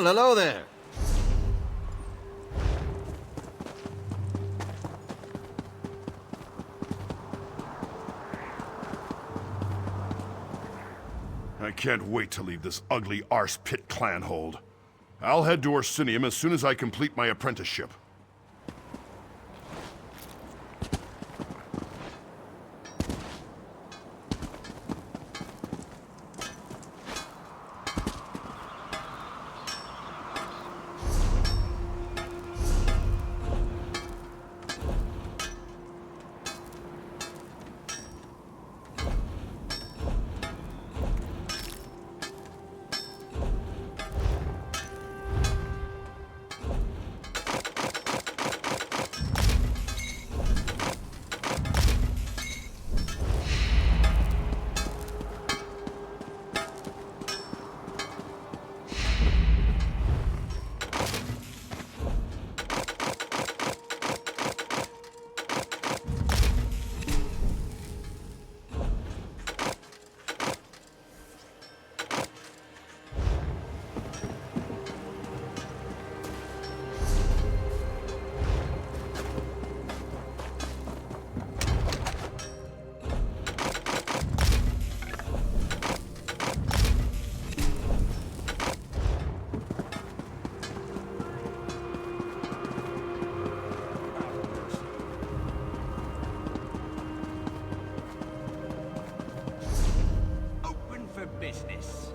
Well, hello there. I can't wait to leave this ugly arse pit clan hold. I'll head to Orsinium as soon as I complete my apprenticeship. Business.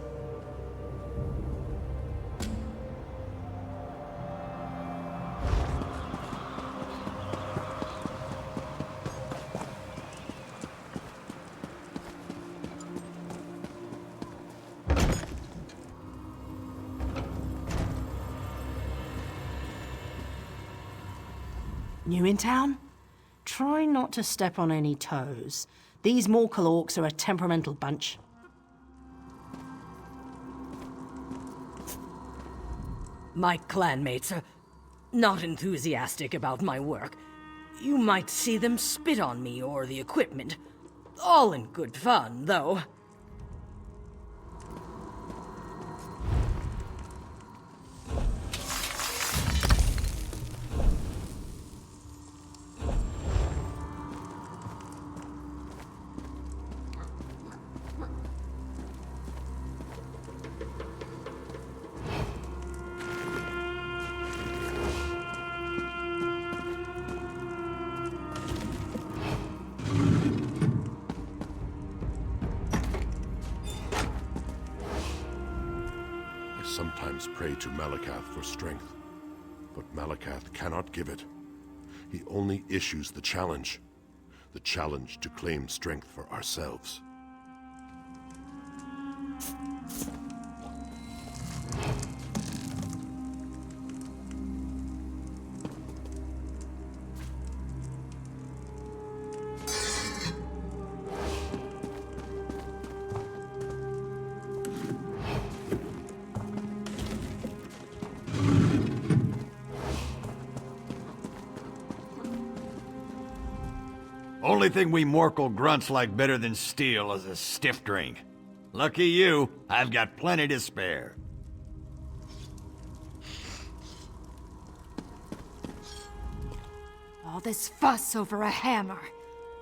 New in town? Try not to step on any toes. These Morkel orcs are a temperamental bunch. My clanmates are not enthusiastic about my work. You might see them spit on me or the equipment. All in good fun, though. Sometimes pray to Malakath for strength, but Malakath cannot give it. He only issues the challenge to claim strength for ourselves. Only thing we Morkel grunts like better than steel is a stiff drink. Lucky you, I've got plenty to spare. All this fuss over a hammer.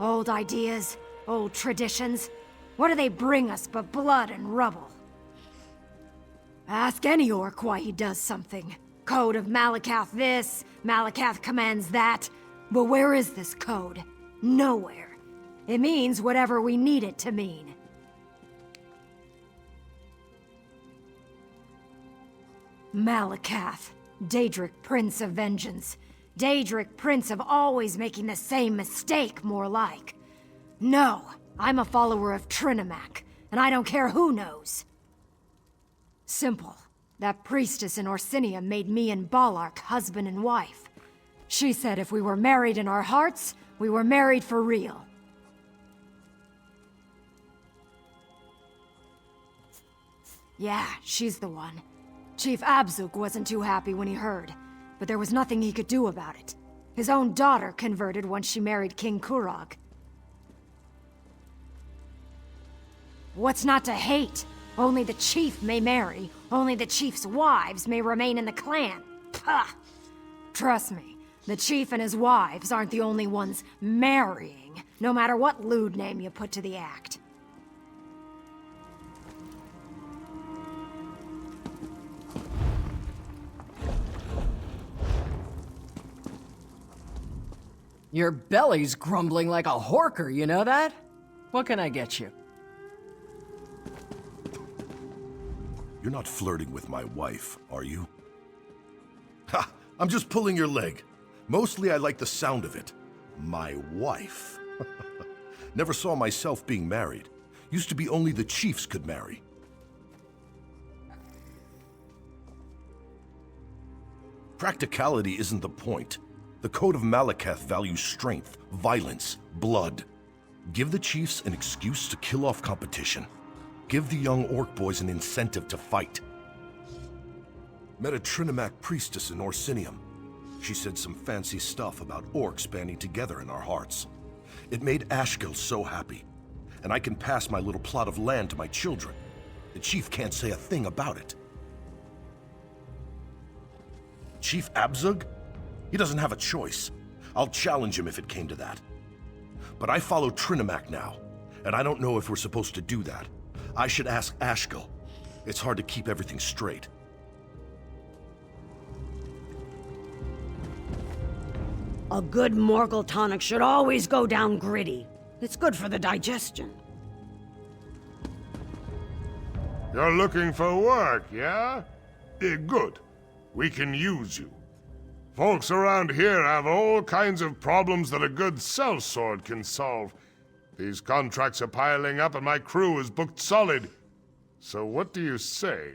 Old ideas, old traditions. What do they bring us but blood and rubble? Ask any orc why he does something. Code of Malakath this, Malakath commands that. But where is this code? Nowhere. It means whatever we need it to mean. Malakath, Daedric Prince of Vengeance. Daedric Prince of always making the same mistake, more like. No, I'm a follower of Trinimac, and I don't care who knows. Simple. That priestess in Orsinium made me and Ballark husband and wife. She said if we were married in our hearts, we were married for real. Yeah, she's the one. Chief Abzug wasn't too happy when he heard, but there was nothing he could do about it. His own daughter converted once she married King Kurog. What's not to hate? Only the chief may marry. Only the chief's wives may remain in the clan. Pah! Trust me, the chief and his wives aren't the only ones marrying, no matter what lewd name you put to the act. Your belly's grumbling like a horker, you know that? What can I get you? You're not flirting with my wife, are you? Ha! I'm just pulling your leg. Mostly I like the sound of it. My wife. Never saw myself being married. Used to be only the chiefs could marry. Practicality isn't the point. The Code of Malakath values strength, violence, blood. Give the chiefs an excuse to kill off competition. Give the young orc boys an incentive to fight. Met a Trinimac priestess in Orsinium. She said some fancy stuff about orcs banding together in our hearts. It made Ashgil so happy. And I can pass my little plot of land to my children. The chief can't say a thing about it. Chief Abzug? He doesn't have a choice. I'll challenge him if it came to that. But I follow Trinimac now, and I don't know if we're supposed to do that. I should ask Ashgil. It's hard to keep everything straight. A good Morgul tonic should always go down gritty. It's good for the digestion. You're looking for work, yeah? Good. We can use you. Folks around here have all kinds of problems that a good sellsword can solve. These contracts are piling up and my crew is booked solid. So what do you say?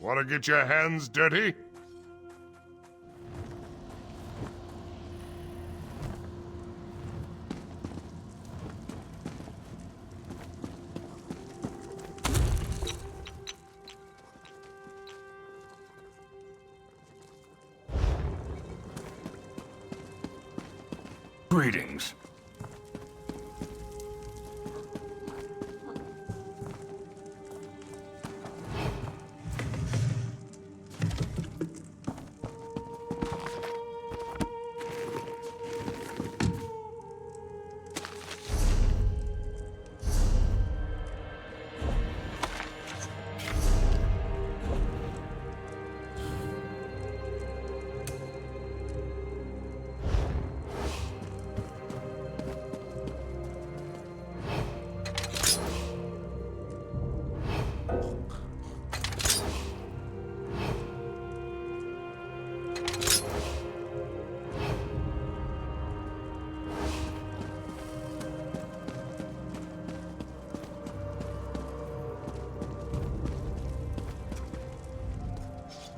Want to get your hands dirty? Greetings.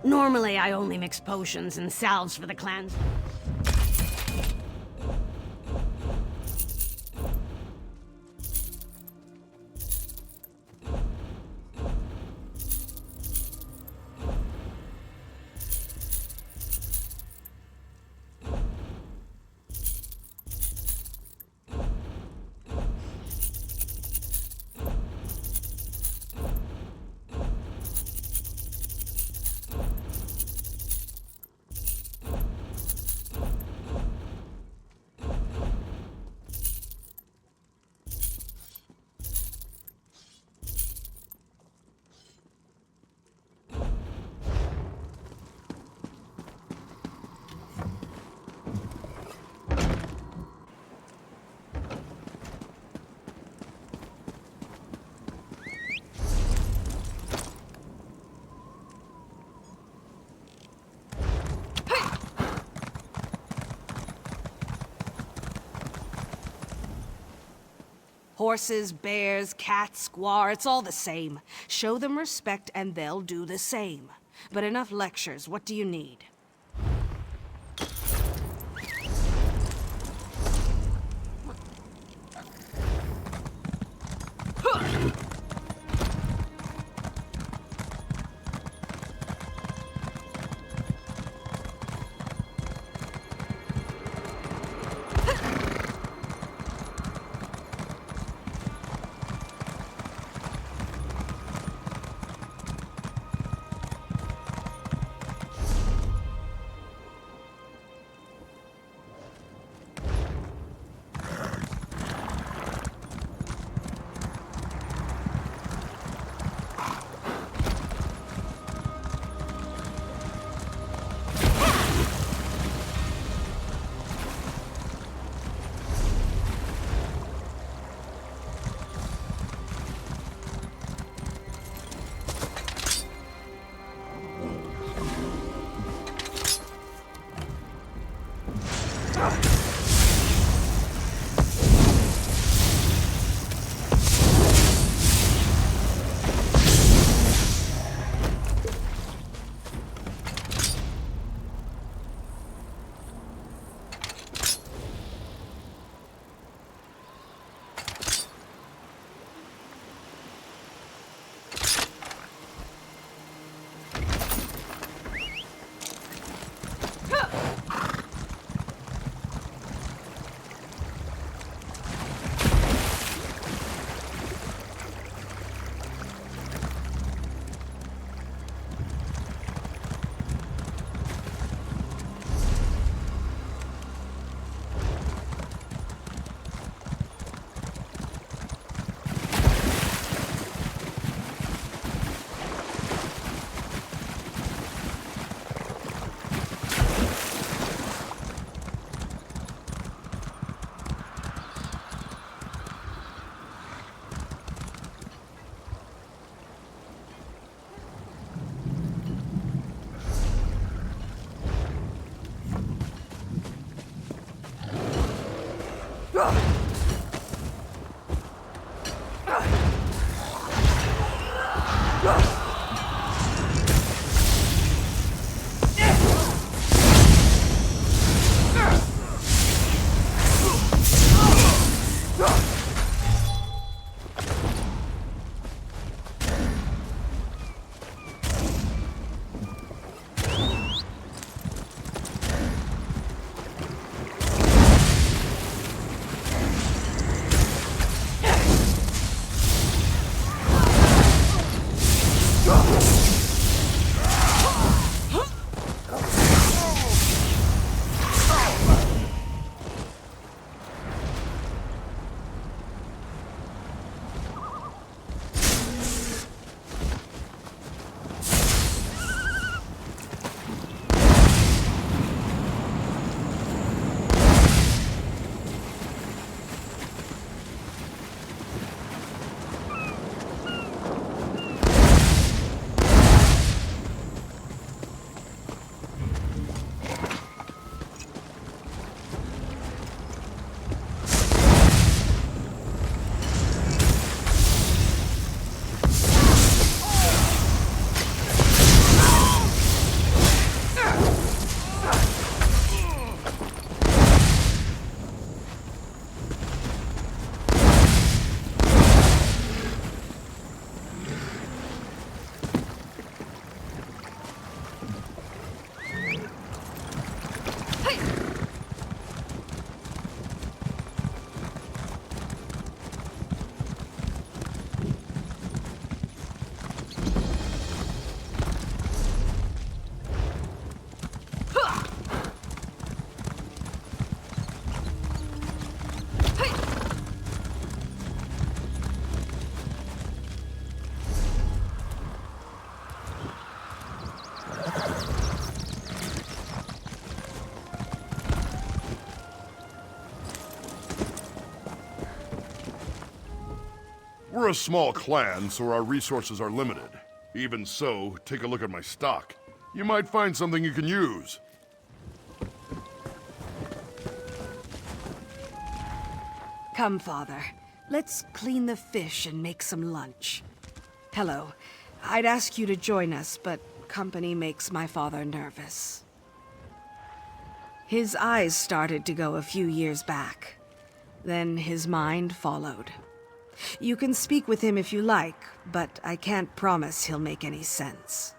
Normally, I only mix potions and salves for the clans. Horses, bears, cats, squaw, it's all the same. Show them respect and they'll do the same. But enough lectures, what do you need? We're a small clan, so our resources are limited. Even so, take a look at my stock. You might find something you can use. Come, Father. Let's clean the fish and make some lunch. Hello. I'd ask you to join us, but company makes my father nervous. His eyes started to go a few years back. Then his mind followed. You can speak with him if you like, but I can't promise he'll make any sense.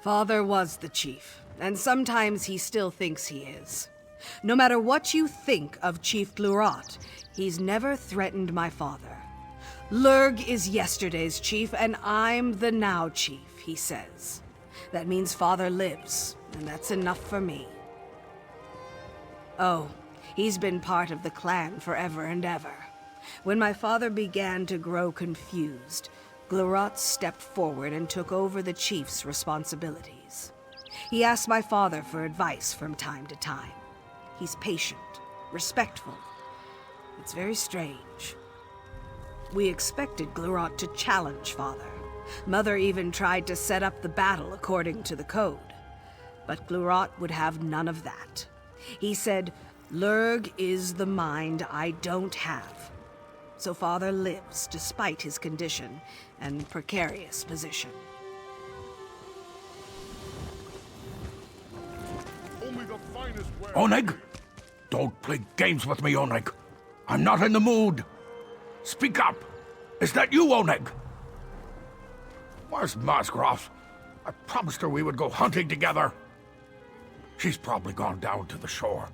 Father was the chief, and sometimes he still thinks he is. No matter what you think of Chief Glurat, he's never threatened my father. Lurg is yesterday's chief, and I'm the now chief, he says. That means Father lives, and that's enough for me. Oh, he's been part of the clan forever and ever. When my father began to grow confused, Glurat stepped forward and took over the chief's responsibilities. He asked my father for advice from time to time. He's patient, respectful. It's very strange. We expected Glurat to challenge Father. Mother even tried to set up the battle according to the code. But Glurat would have none of that. He said, "Lurg is the mind I don't have." So Father lives despite his condition and precarious position. Only the finest ware... Oneg? Don't play games with me, Oneg. I'm not in the mood. Speak up. Is that you, Oneg? Where's Masgroff? I promised her we would go hunting together. She's probably gone down to the shore.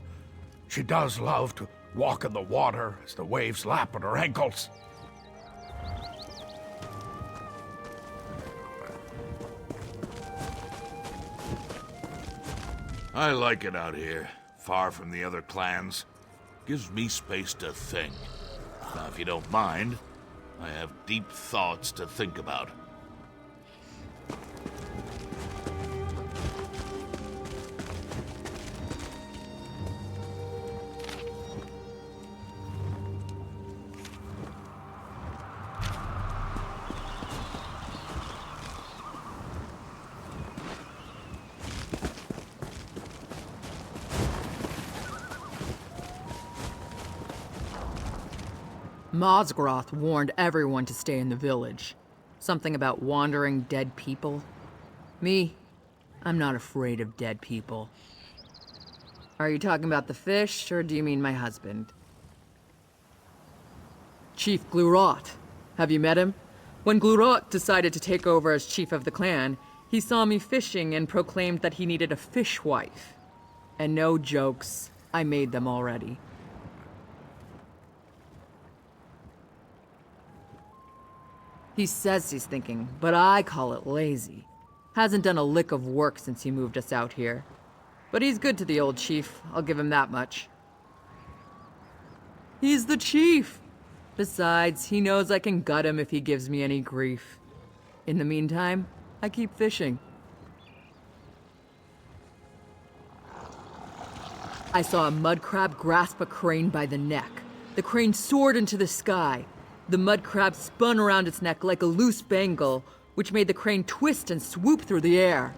She does love to walk in the water as the waves lap at her ankles. I like it out here, far from the other clans. Gives me space to think. Now, if you don't mind, I have deep thoughts to think about. Mosgroth warned everyone to stay in the village. Something about wandering dead people. Me, I'm not afraid of dead people. Are you talking about the fish, or do you mean my husband? Chief Glurot. Have you met him? When Glurot decided to take over as chief of the clan, he saw me fishing and proclaimed that he needed a fishwife. And no jokes, I made them already. He says he's thinking, but I call it lazy. Hasn't done a lick of work since he moved us out here. But he's good to the old chief, I'll give him that much. He's the chief! Besides, he knows I can gut him if he gives me any grief. In the meantime, I keep fishing. I saw a mud crab grasp a crane by the neck. The crane soared into the sky. The mud crab spun around its neck like a loose bangle, which made the crane twist and swoop through the air.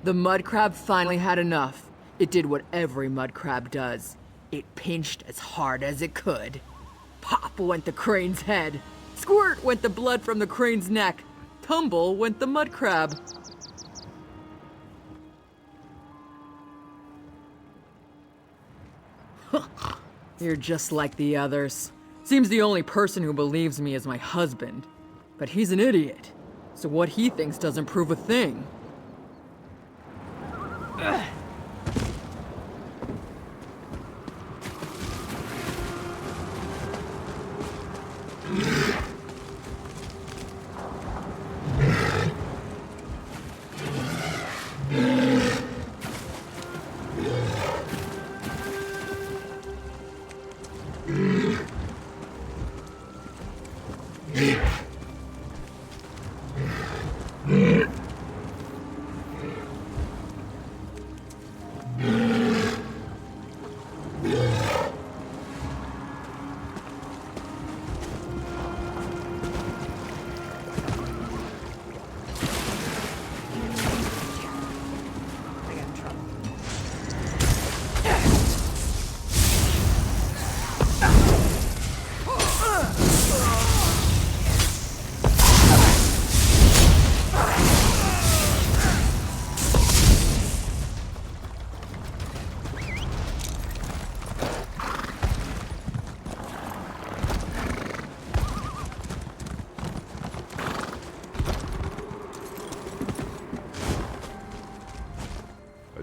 The mud crab finally had enough. It did what every mud crab does. It pinched as hard as it could. Pop went the crane's head. Squirt went the blood from the crane's neck. Tumble went the mud crab. You're just like the others. Seems the only person who believes me is my husband. But he's an idiot. So what he thinks doesn't prove a thing.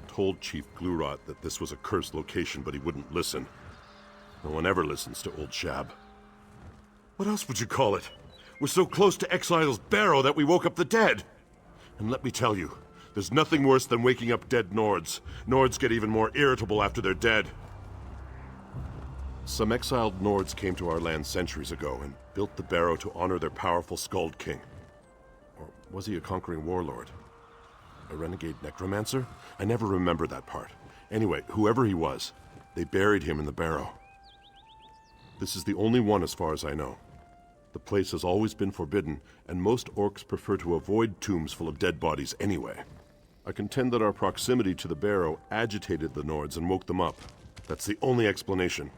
Told Chief Glurot that this was a cursed location, but he wouldn't listen. No one ever listens to old Shab. What else would you call it? We're so close to Exile's barrow that we woke up the dead. And let me tell you, there's nothing worse than waking up dead Nords. Nords get even more irritable after they're dead. Some exiled Nords came to our land centuries ago and built the barrow to honor their powerful Skald King. Or was he a conquering warlord? A renegade necromancer? I never remember that part. Anyway, whoever he was, they buried him in the barrow. This is the only one as far as I know. The place has always been forbidden, and most orcs prefer to avoid tombs full of dead bodies anyway. I contend that our proximity to the barrow agitated the Nords and woke them up. That's the only explanation.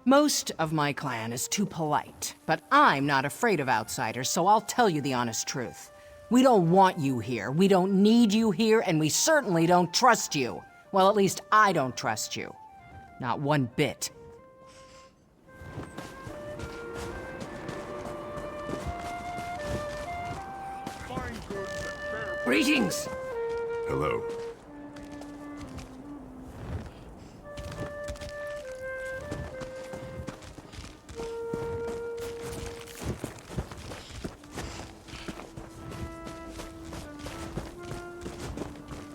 Most of my clan is too polite, but I'm not afraid of outsiders, so I'll tell you the honest truth. We don't want you here, we don't need you here, and we certainly don't trust you. Well, at least I don't trust you. Not one bit. Greetings! Hello.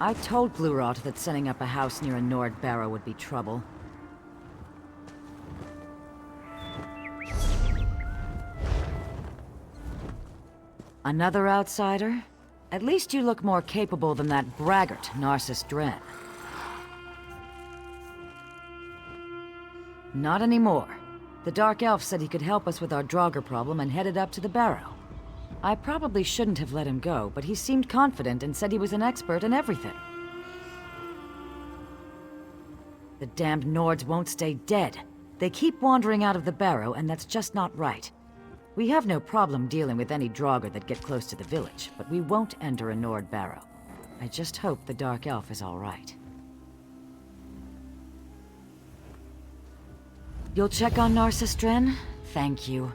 I told Glurot that setting up a house near a Nord barrow would be trouble. Another outsider? At least you look more capable than that braggart, Narcissus Dren. Not anymore. The Dark Elf said he could help us with our Draugr problem and headed up to the barrow. I probably shouldn't have let him go, but he seemed confident and said he was an expert in everything. The damned Nords won't stay dead. They keep wandering out of the barrow, and that's just not right. We have no problem dealing with any Draugr that get close to the village, but we won't enter a Nord barrow. I just hope the Dark Elf is all right. You'll check on Narcissus Dren? Thank you.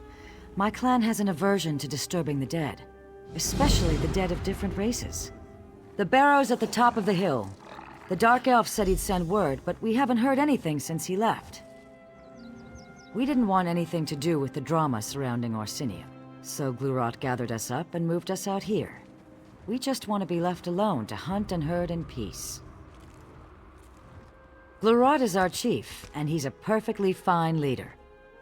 My clan has an aversion to disturbing the dead, especially the dead of different races. The barrow's at the top of the hill. The Dark Elf said he'd send word, but we haven't heard anything since he left. We didn't want anything to do with the drama surrounding Orsinium, so Glurot gathered us up and moved us out here. We just want to be left alone to hunt and herd in peace. Glurot is our chief, and he's a perfectly fine leader.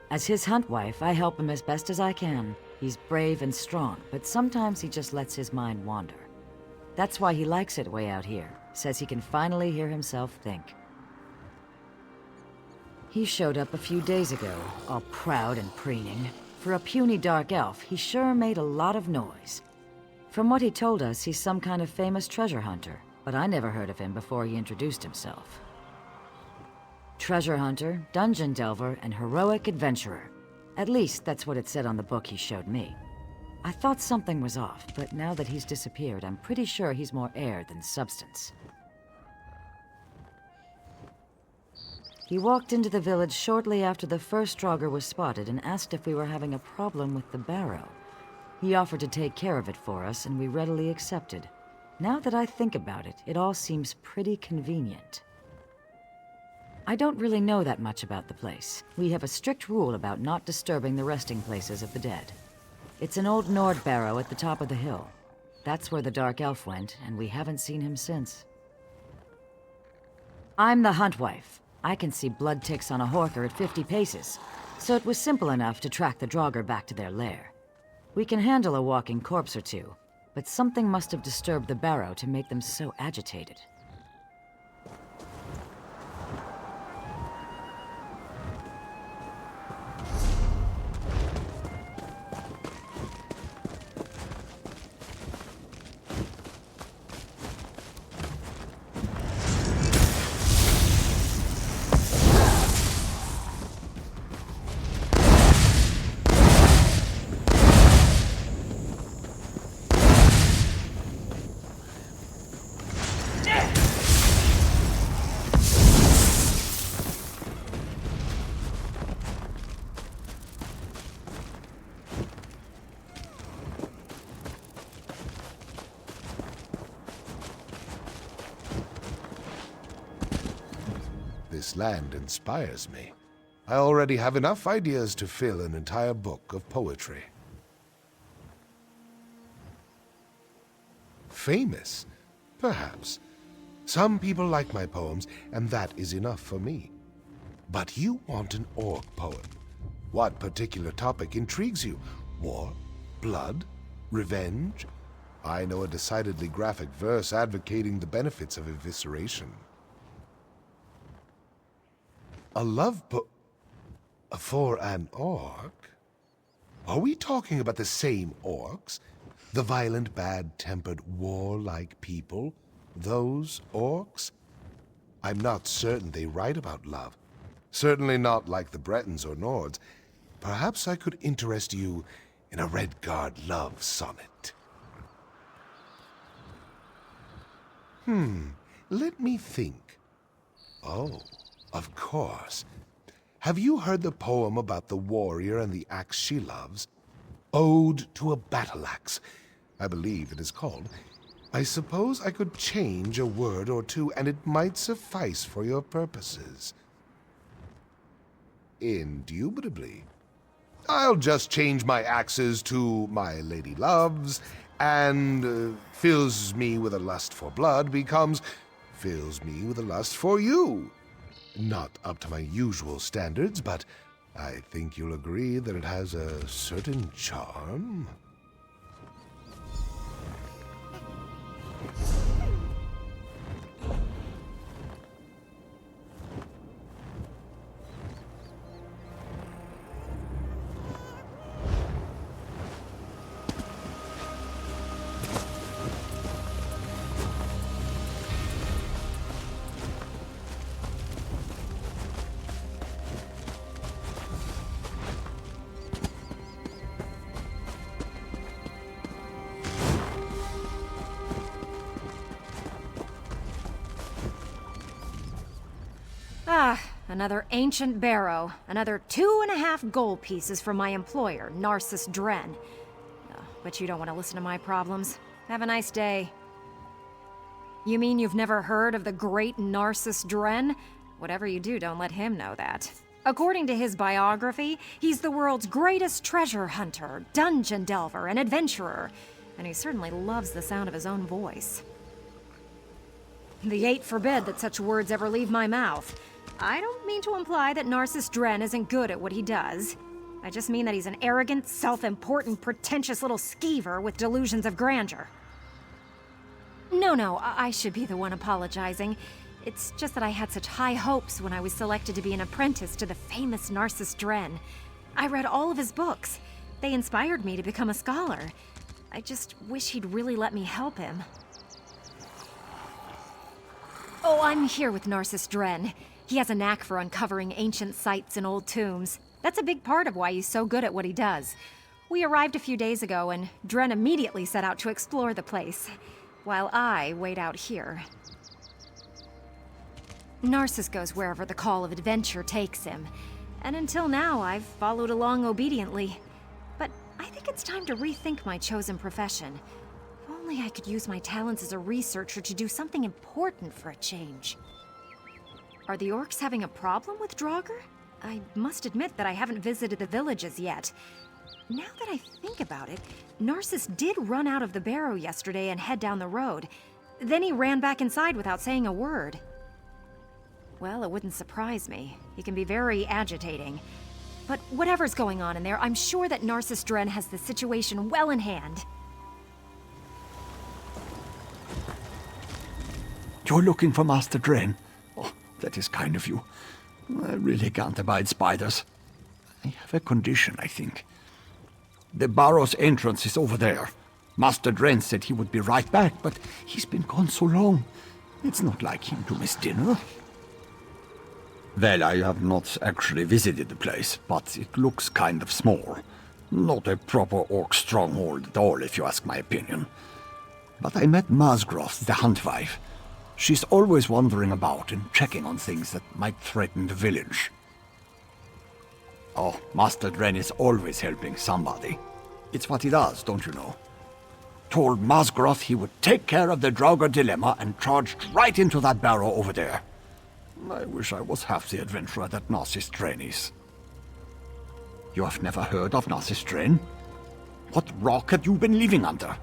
As his hunt wife, I help him as best as I can. He's brave and strong, but sometimes he just lets his mind wander. That's why he likes it way out here. Says he can finally hear himself think. He showed up a few days ago, all proud and preening. For a puny dark elf, he sure made a lot of noise. From what he told us, he's some kind of famous treasure hunter, but I never heard of him before he introduced himself. Treasure hunter, dungeon delver, and heroic adventurer. At least that's what it said on the book he showed me. I thought something was off, but now that he's disappeared, I'm pretty sure he's more air than substance. He walked into the village shortly after the first Draugr was spotted and asked if we were having a problem with the barrow. He offered to take care of it for us, and we readily accepted. Now that I think about it, it all seems pretty convenient. I don't really know that much about the place. We have a strict rule about not disturbing the resting places of the dead. It's an old Nord barrow at the top of the hill. That's where the Dark Elf went, and we haven't seen him since. I'm the hunt wife. I can see blood ticks on a Horker at 50 paces, so it was simple enough to track the Draugr back to their lair. We can handle a walking corpse or two, but something must have disturbed the barrow to make them so agitated. This land inspires me. I already have enough ideas to fill an entire book of poetry. Famous? Perhaps. Some people like my poems, and that is enough for me. But you want an orc poem. What particular topic intrigues you? War? Blood? Revenge? I know a decidedly graphic verse advocating the benefits of evisceration. A love book for an orc? Are we talking about the same orcs? The violent, bad-tempered, warlike people? Those orcs? I'm not certain they write about love. Certainly not like the Bretons or Nords. Perhaps I could interest you in a Redguard love sonnet. Let me think. Oh, of course. Have you heard the poem about the warrior and the axe she loves? Ode to a battle axe, I believe it is called. I suppose I could change a word or two, and it might suffice for your purposes. Indubitably. I'll just change my axes to my lady loves, and fills me with a lust for blood becomes fills me with a lust for you. Not up to my usual standards, but I think you'll agree that it has a certain charm. Ah, another ancient barrow. Another 2.5 gold pieces from my employer, Narcissus Dren. Oh, but you don't want to listen to my problems. Have a nice day. You mean you've never heard of the great Narcissus Dren? Whatever you do, don't let him know that. According to his biography, he's the world's greatest treasure hunter, dungeon delver, and adventurer. And he certainly loves the sound of his own voice. The eight forbid that such words ever leave my mouth. I don't mean to imply that Narcissus Dren isn't good at what he does. I just mean that he's an arrogant, self-important, pretentious little skeever with delusions of grandeur. No, I should be the one apologizing. It's just that I had such high hopes when I was selected to be an apprentice to the famous Narcissus Dren. I read all of his books. They inspired me to become a scholar. I just wish he'd really let me help him. Oh, I'm here with Narcissus Dren. He has a knack for uncovering ancient sites and old tombs. That's a big part of why he's so good at what he does. We arrived a few days ago, and Dren immediately set out to explore the place, while I wait out here. Narcissus goes wherever the call of adventure takes him, and until now I've followed along obediently. But I think it's time to rethink my chosen profession. If only I could use my talents as a researcher to do something important for a change. Are the orcs having a problem with Draugr? I must admit that I haven't visited the villages yet. Now that I think about it, Narcissus did run out of the barrow yesterday and head down the road. Then he ran back inside without saying a word. Well, it wouldn't surprise me. He can be very agitating. But whatever's going on in there, I'm sure that Narcissus Dren has the situation well in hand. You're looking for Master Dren? Oh, that is kind of you. I really can't abide spiders. I have a condition, I think. The barrow's entrance is over there. Master Dren said he would be right back, but he's been gone so long. It's not like him to miss dinner. Well, I have not actually visited the place, but it looks kind of small. Not a proper orc stronghold at all, if you ask my opinion. But I met Masgroth, the huntwife. She's always wandering about and checking on things that might threaten the village. Oh, Master Dren is always helping somebody. It's what he does, don't you know? Told Masgroth he would take care of the Draugr dilemma and charged right into that barrow over there. I wish I was half the adventurer that Narcissus Dren is. You have never heard of Narcissus Dren? What rock have you been living under?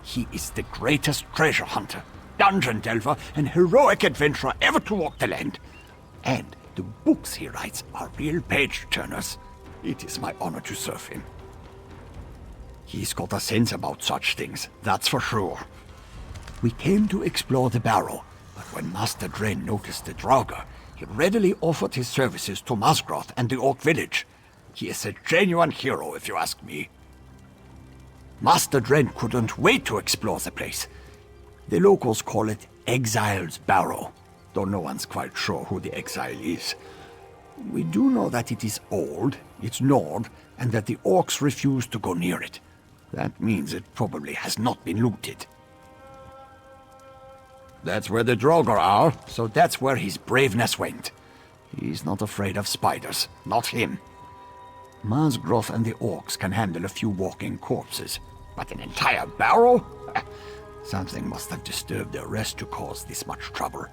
He is the greatest treasure hunter, dungeon delver, and heroic adventurer ever to walk the land. And the books he writes are real page-turners. It is my honor to serve him. He's got a sense about such things, that's for sure. We came to explore the barrow, but when Master Dren noticed the Draugr, he readily offered his services to Masgroth and the Orc village. He is a genuine hero, if you ask me. Master Dren couldn't wait to explore the place. The locals call it Exile's Barrow, though no one's quite sure who the exile is. We do know that it is old, it's gnawed, and that the orcs refuse to go near it. That means it probably has not been looted. That's where the Draugr are, so that's where his braveness went. He's not afraid of spiders, not him. Masgroth and the orcs can handle a few walking corpses, but an entire barrow? Something must have disturbed their rest to cause this much trouble.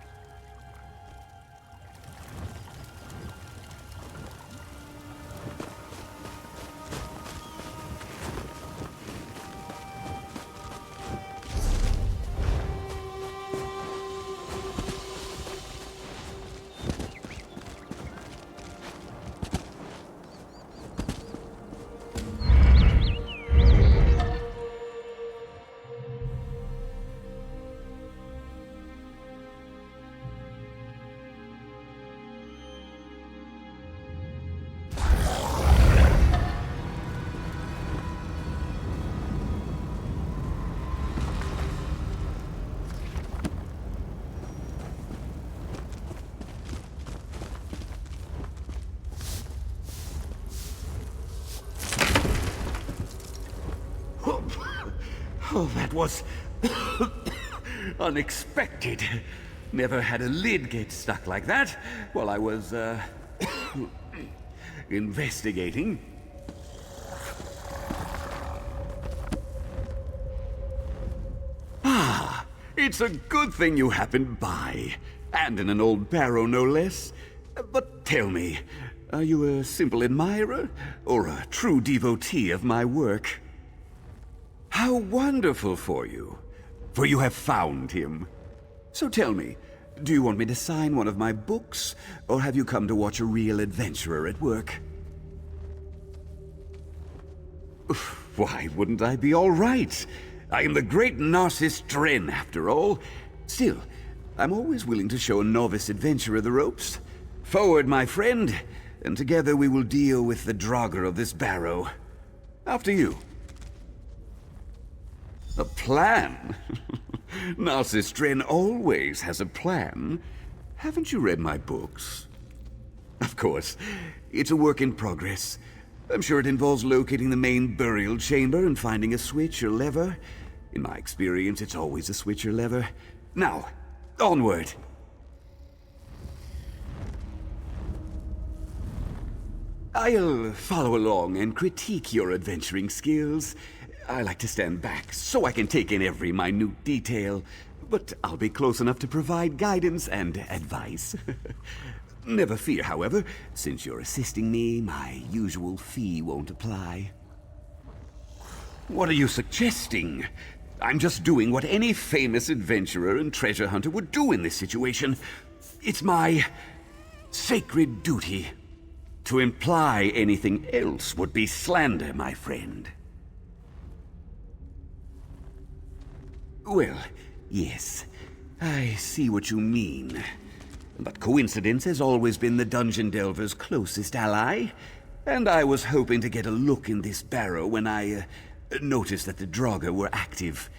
Oh, that was unexpected. Never had a lid get stuck like that while I was, investigating. Ah, it's a good thing you happened by. And in an old barrow, no less. But tell me, are you a simple admirer or a true devotee of my work? How wonderful for you, for you have found him. So tell me, do you want me to sign one of my books, or have you come to watch a real adventurer at work? Why wouldn't I be all right? I am the great Narcissus Dren, after all. Still, I'm always willing to show a novice adventurer the ropes. Forward, my friend, and together we will deal with the Draugr of this barrow. After you. A plan? Narcissus Dren always has a plan. Haven't you read my books? Of course. It's a work in progress. I'm sure it involves locating the main burial chamber and finding a switch or lever. In my experience, it's always a switch or lever. Now, onward! I'll follow along and critique your adventuring skills. I like to stand back so I can take in every minute detail, but I'll be close enough to provide guidance and advice. Never fear, however, since you're assisting me, my usual fee won't apply. What are you suggesting? I'm just doing what any famous adventurer and treasure hunter would do in this situation. It's my sacred duty. To imply anything else would be slander, my friend. Well, yes, I see what you mean. But coincidence has always been the Dungeon Delver's closest ally, and I was hoping to get a look in this barrow when I noticed that the Draugr were active,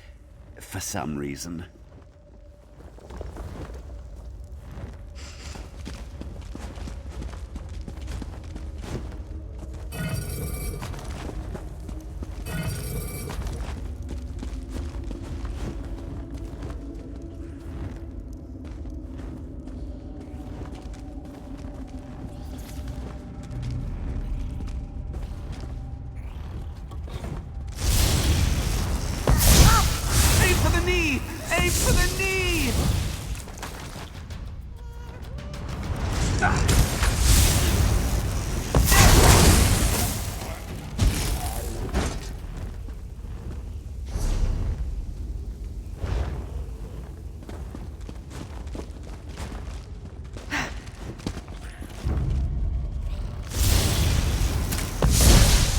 for some reason. Aim for the knee!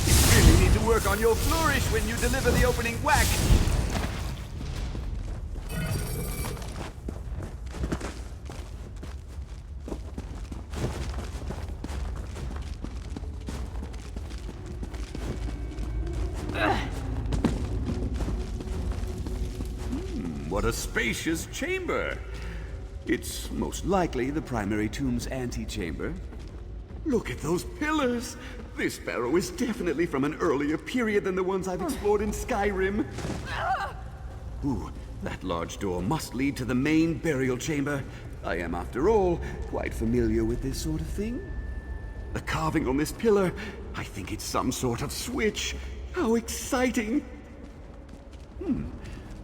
You really need to work on your flourish when you deliver the opening whack. What a spacious chamber! It's most likely the primary tomb's antechamber. Look at those pillars! This barrow is definitely from an earlier period than the ones I've explored in Skyrim. Ooh, that large door must lead to the main burial chamber. I am, after all, quite familiar with this sort of thing. The carving on this pillar, I think it's some sort of switch. How exciting!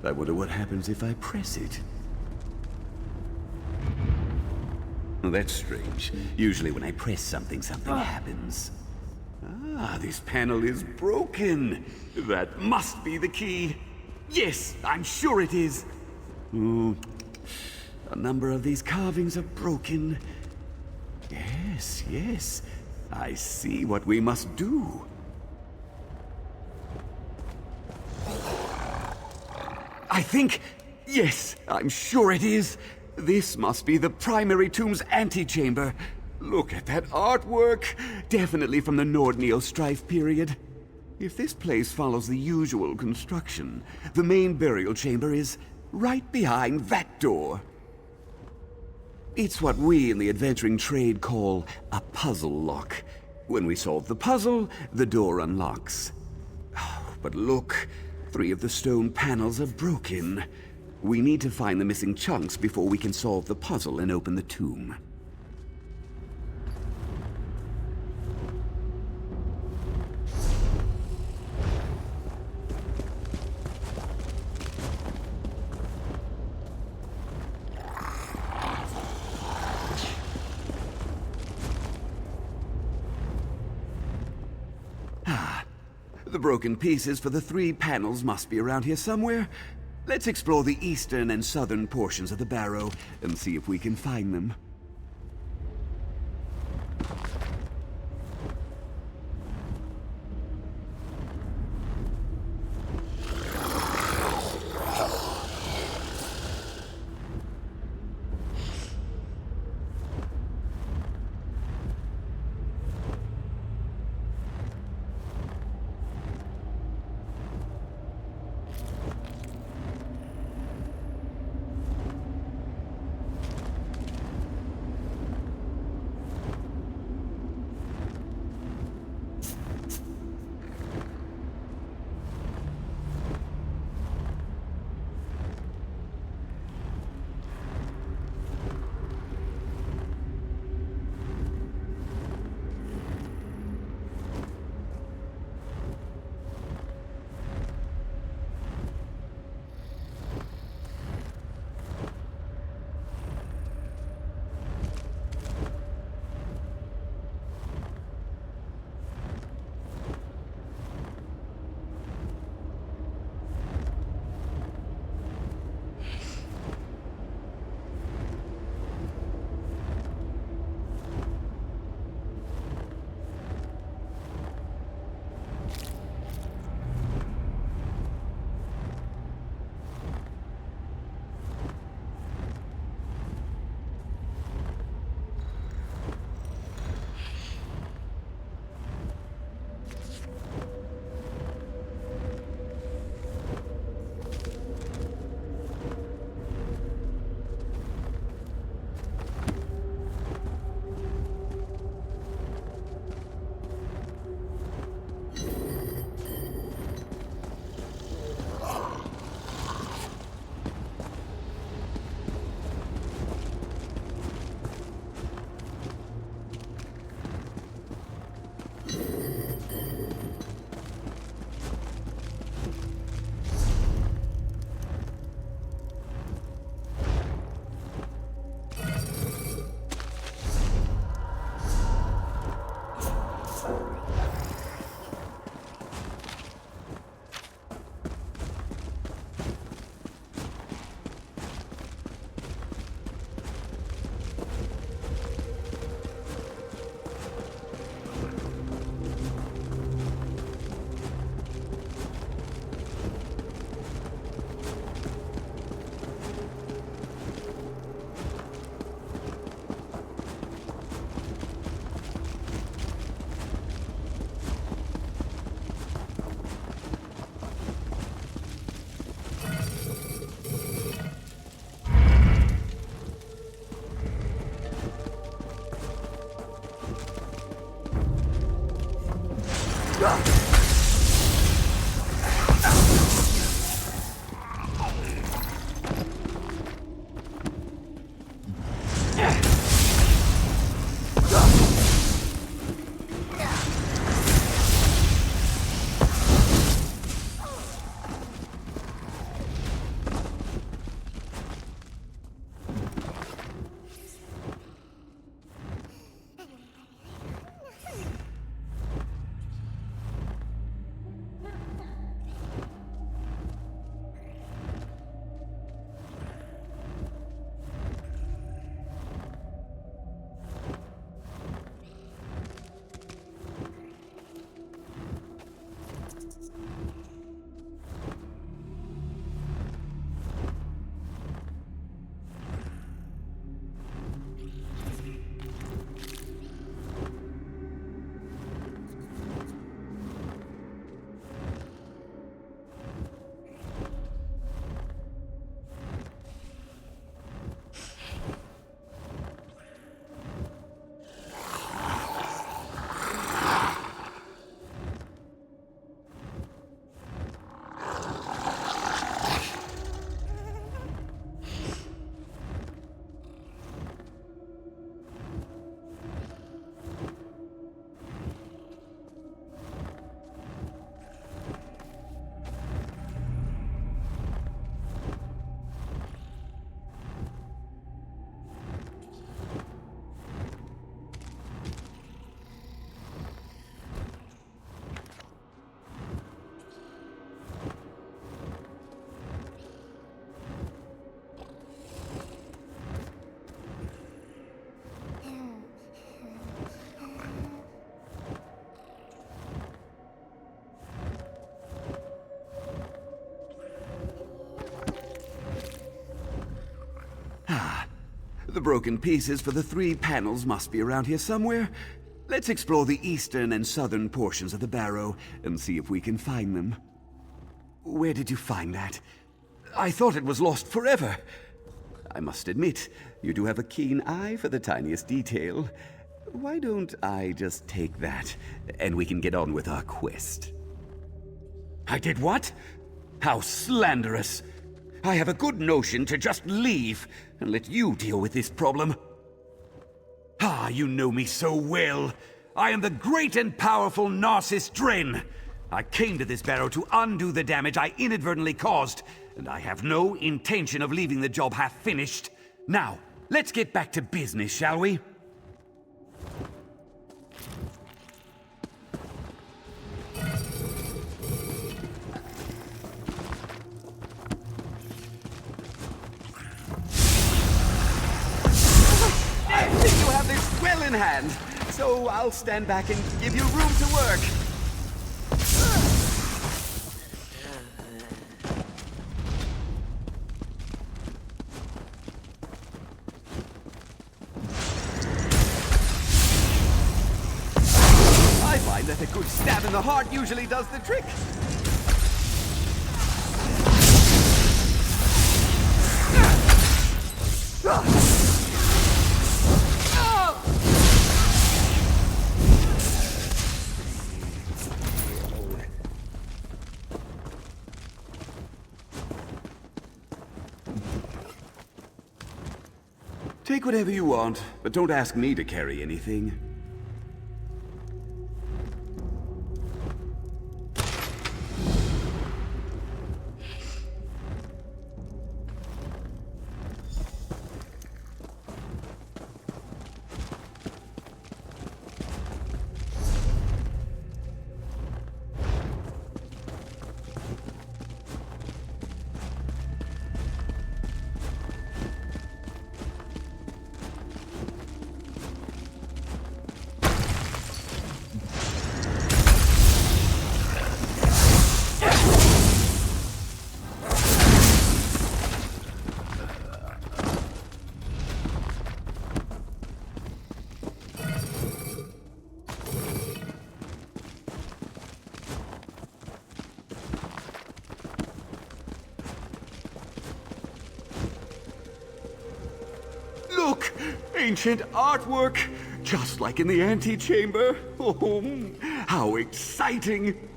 I wonder what happens if I press it. That's strange. Usually when I press something, something happens. Ah, this panel is broken. That must be the key. Yes, I'm sure it is. Ooh, a number of these carvings are broken. Yes, yes. I see what we must do. I think... yes, I'm sure it is. This must be the primary tomb's antechamber. Look at that artwork. Definitely from the Nordneel strife period. If this place follows the usual construction, the main burial chamber is right behind that door. It's what we in the adventuring trade call a puzzle lock. When we solve the puzzle, the door unlocks. But look, 3 of the stone panels are broken. We need to find the missing chunks before we can solve the puzzle and open the tomb. The broken pieces for the 3 panels must be around here somewhere. Let's explore the eastern and southern portions of the barrow and see if we can find them. The broken pieces for the 3 panels must be around here somewhere. Let's explore the eastern and southern portions of the barrow and see if we can find them. Where did you find that? I thought it was lost forever. I must admit, you do have a keen eye for the tiniest detail. Why don't I just take that, and we can get on with our quest? I did what? How slanderous! I have a good notion to just leave and let you deal with this problem. Ah, you know me so well. I am the great and powerful Narcissus Dren. I came to this barrow to undo the damage I inadvertently caused, and I have no intention of leaving the job half finished. Now, let's get back to business, shall we? I think you have this well in hand, so I'll stand back and give you room to work. I find that a good stab in the heart usually does the trick. Take whatever you want, but don't ask me to carry anything. Look! Ancient artwork! Just like in the antechamber. Oh, how exciting!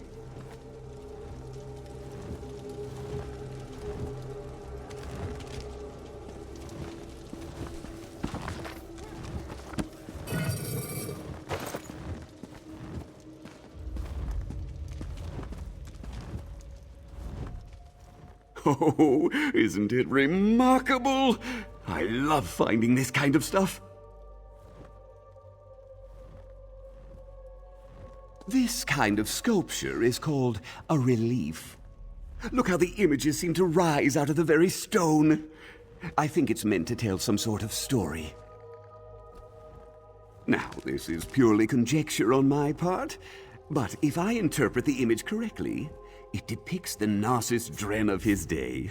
Oh, isn't it remarkable? I love finding this kind of stuff. This kind of sculpture is called a relief. Look how the images seem to rise out of the very stone. I think it's meant to tell some sort of story. Now, this is purely conjecture on my part, but if I interpret the image correctly, it depicts the Narcissus Dren of his day.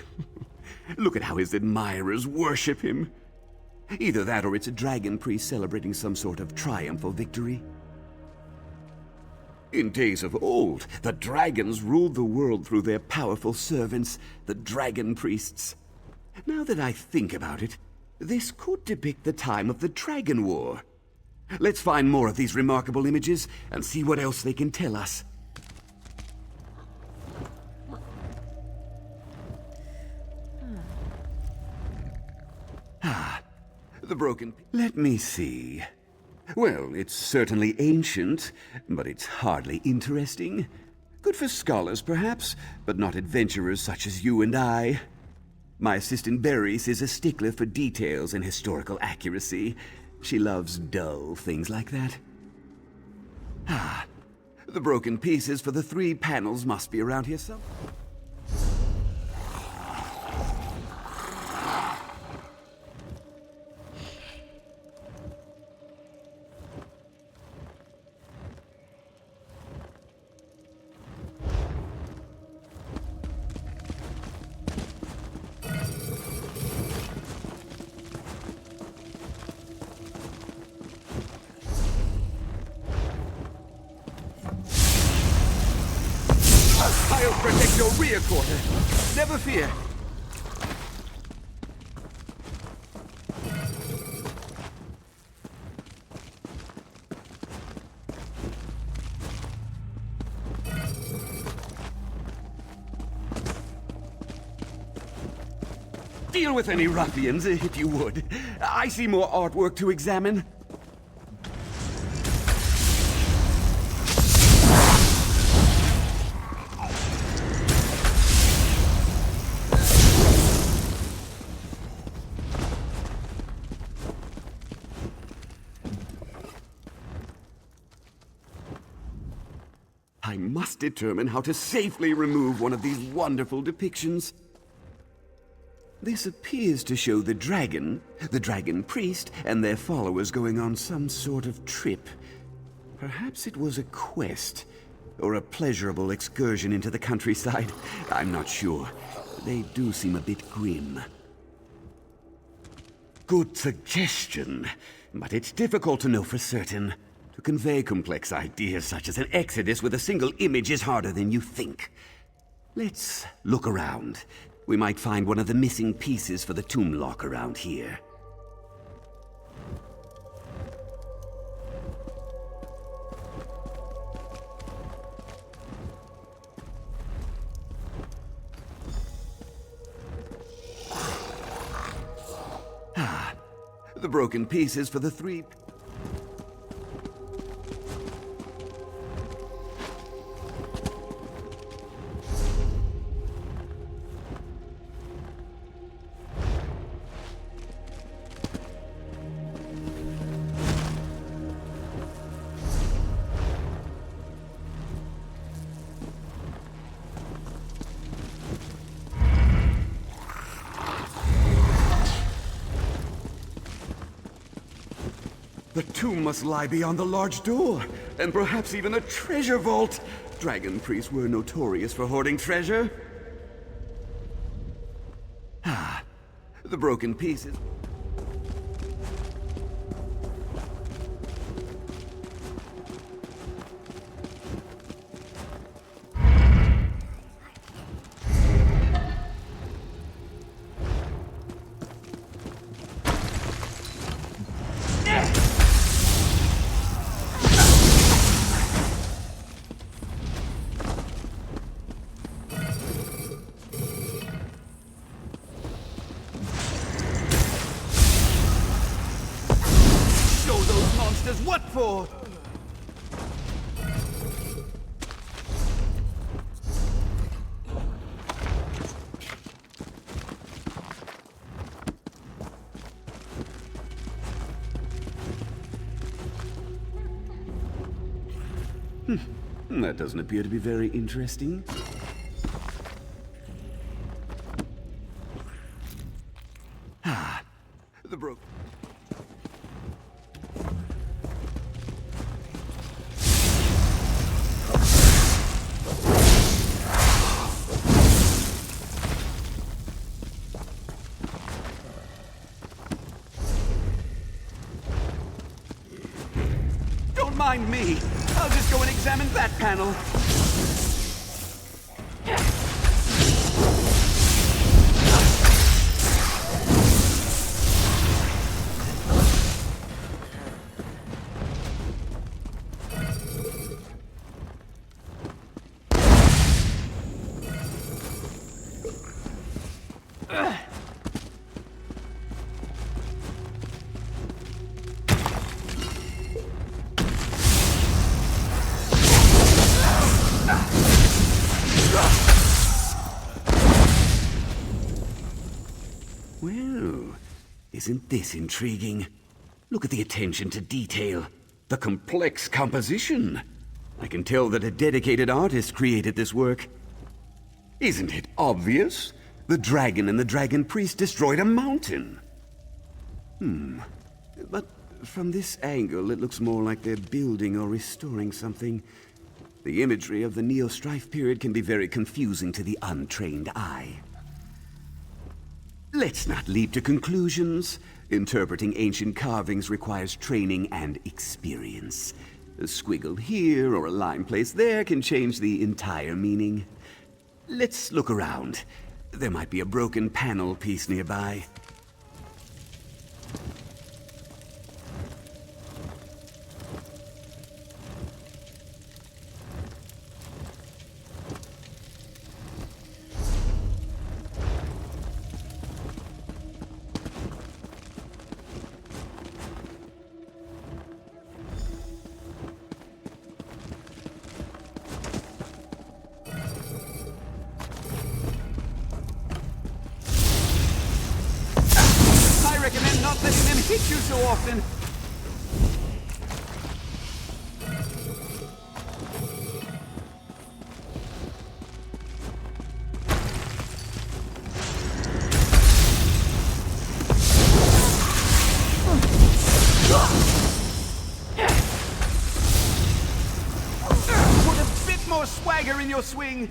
Look at how his admirers worship him. Either that or it's a dragon priest celebrating some sort of triumph or victory. In days of old, the dragons ruled the world through their powerful servants, the dragon priests. Now that I think about it, this could depict the time of the Dragon War. Let's find more of these remarkable images and see what else they can tell us. The broken... Let me see. Well, it's certainly ancient, but it's hardly interesting. Good for scholars, perhaps, but not adventurers such as you and I. My assistant Berries is a stickler for details and historical accuracy. She loves dull things like that. The broken pieces for the 3 panels must be around here somewhere. protect your rear quarter. Never fear. Deal with any ruffians, if you would. I see more artwork to examine. I must determine how to safely remove one of these wonderful depictions. This appears to show the dragon priest, and their followers going on some sort of trip. Perhaps it was a quest, or a pleasurable excursion into the countryside. I'm not sure. They do seem a bit grim. Good suggestion, but it's difficult to know for certain. To convey complex ideas such as an exodus with a single image is harder than you think. Let's look around. We might find one of the missing pieces for the tomb lock around here. The broken pieces for the three... The tomb must lie beyond the large door, and perhaps even a treasure vault. Dragon priests were notorious for hoarding treasure. The broken pieces. What for? That doesn't appear to be very interesting. The broke. Don't mind me. I'll just go and examine that panel. Well, isn't this intriguing? Look at the attention to detail, the complex composition. I can tell that a dedicated artist created this work. Isn't it obvious? The dragon and the dragon priest destroyed a mountain. But from this angle, it looks more like they're building or restoring something. The imagery of the Neo-Strife period can be very confusing to the untrained eye. Let's not leap to conclusions. Interpreting ancient carvings requires training and experience. A squiggle here or a line placed there can change the entire meaning. Let's look around. There might be a broken panel piece nearby. I recommend not letting them hit you so often. Put a bit more swagger in your swing.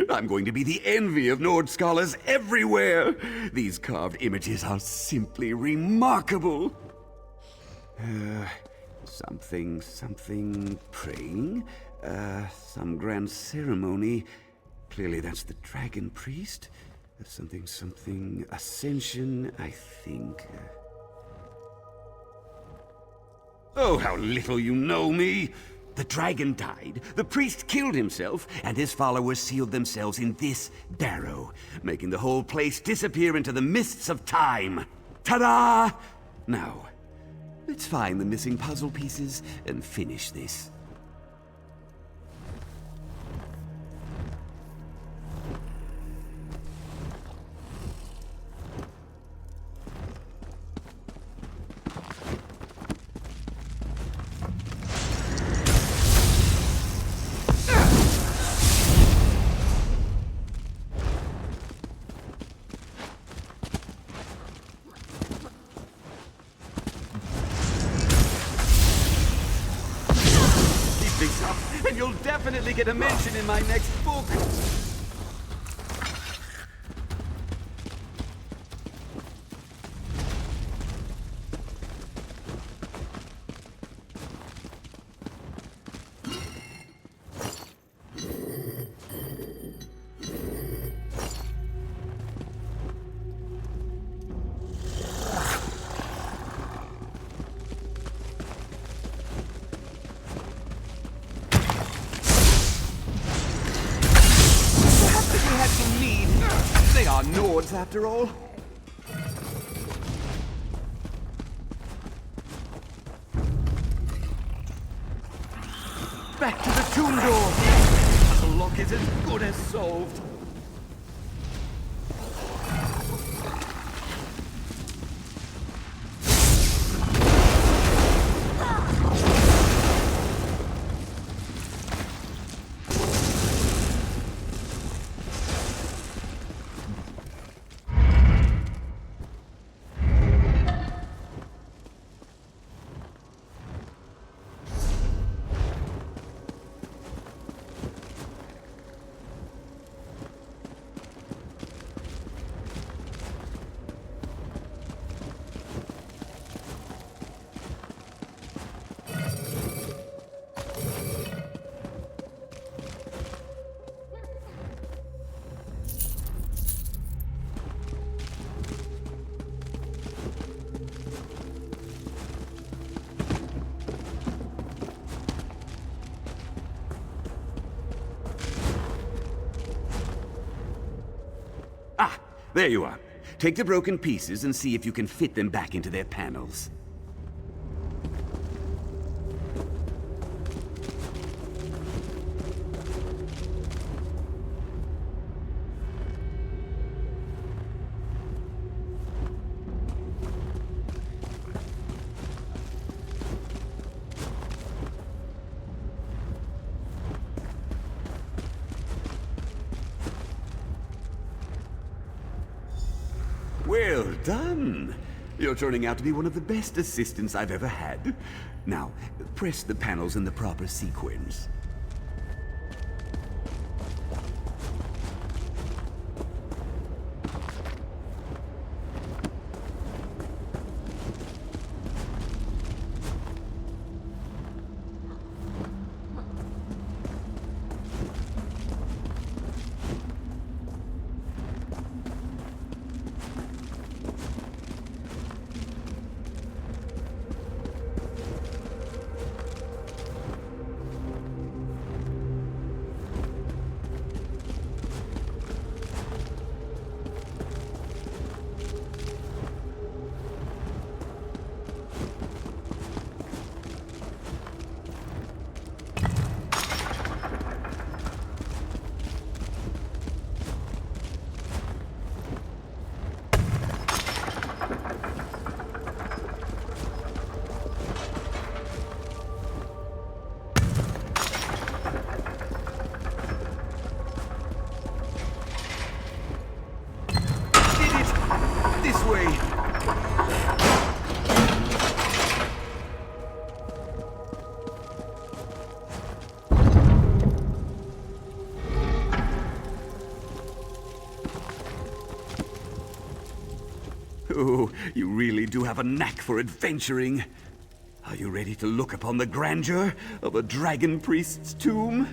I'm going to be the envy of Nord scholars everywhere. These carved images are simply remarkable. Something praying. Some grand ceremony. Clearly that's the dragon priest. Something ascension, I think. Oh, how little you know me! The dragon died, the priest killed himself, and his followers sealed themselves in this barrow, making the whole place disappear into the mists of time. Ta-da! Now, let's find the missing puzzle pieces and finish this. And you'll definitely get a mention in my next book. They are Nords, after all. Back to the tomb door. The lock is as good as solved. There you are. Take the broken pieces and see if you can fit them back into their panels. Well done! You're turning out to be one of the best assistants I've ever had. Now, press the panels in the proper sequence. Oh, you really do have a knack for adventuring. Are you ready to look upon the grandeur of a dragon priest's tomb?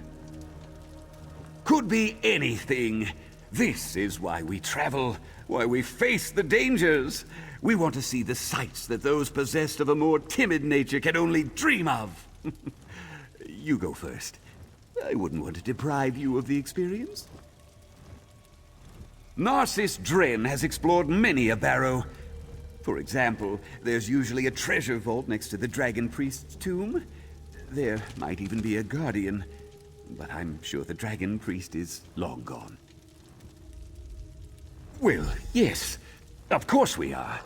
Could be anything. This is why we travel, why we face the dangers. We want to see the sights that those possessed of a more timid nature can only dream of. You go first. I wouldn't want to deprive you of the experience. Narcissus Dren has explored many a barrow. For example, there's usually a treasure vault next to the Dragon Priest's tomb. There might even be a guardian, but I'm sure the Dragon Priest is long gone. Well, yes, of course we are.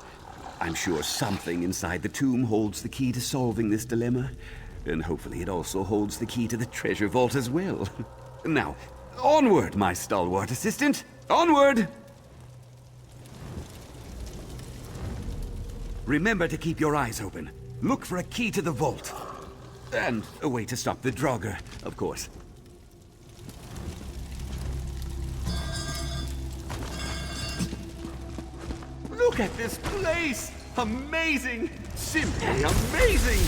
I'm sure something inside the tomb holds the key to solving this dilemma, and hopefully it also holds the key to the treasure vault as well. Now, onward, my stalwart assistant! Onward! Remember to keep your eyes open. Look for a key to the vault. And a way to stop the Draugr, of course. Look at this place! Amazing! Simply amazing!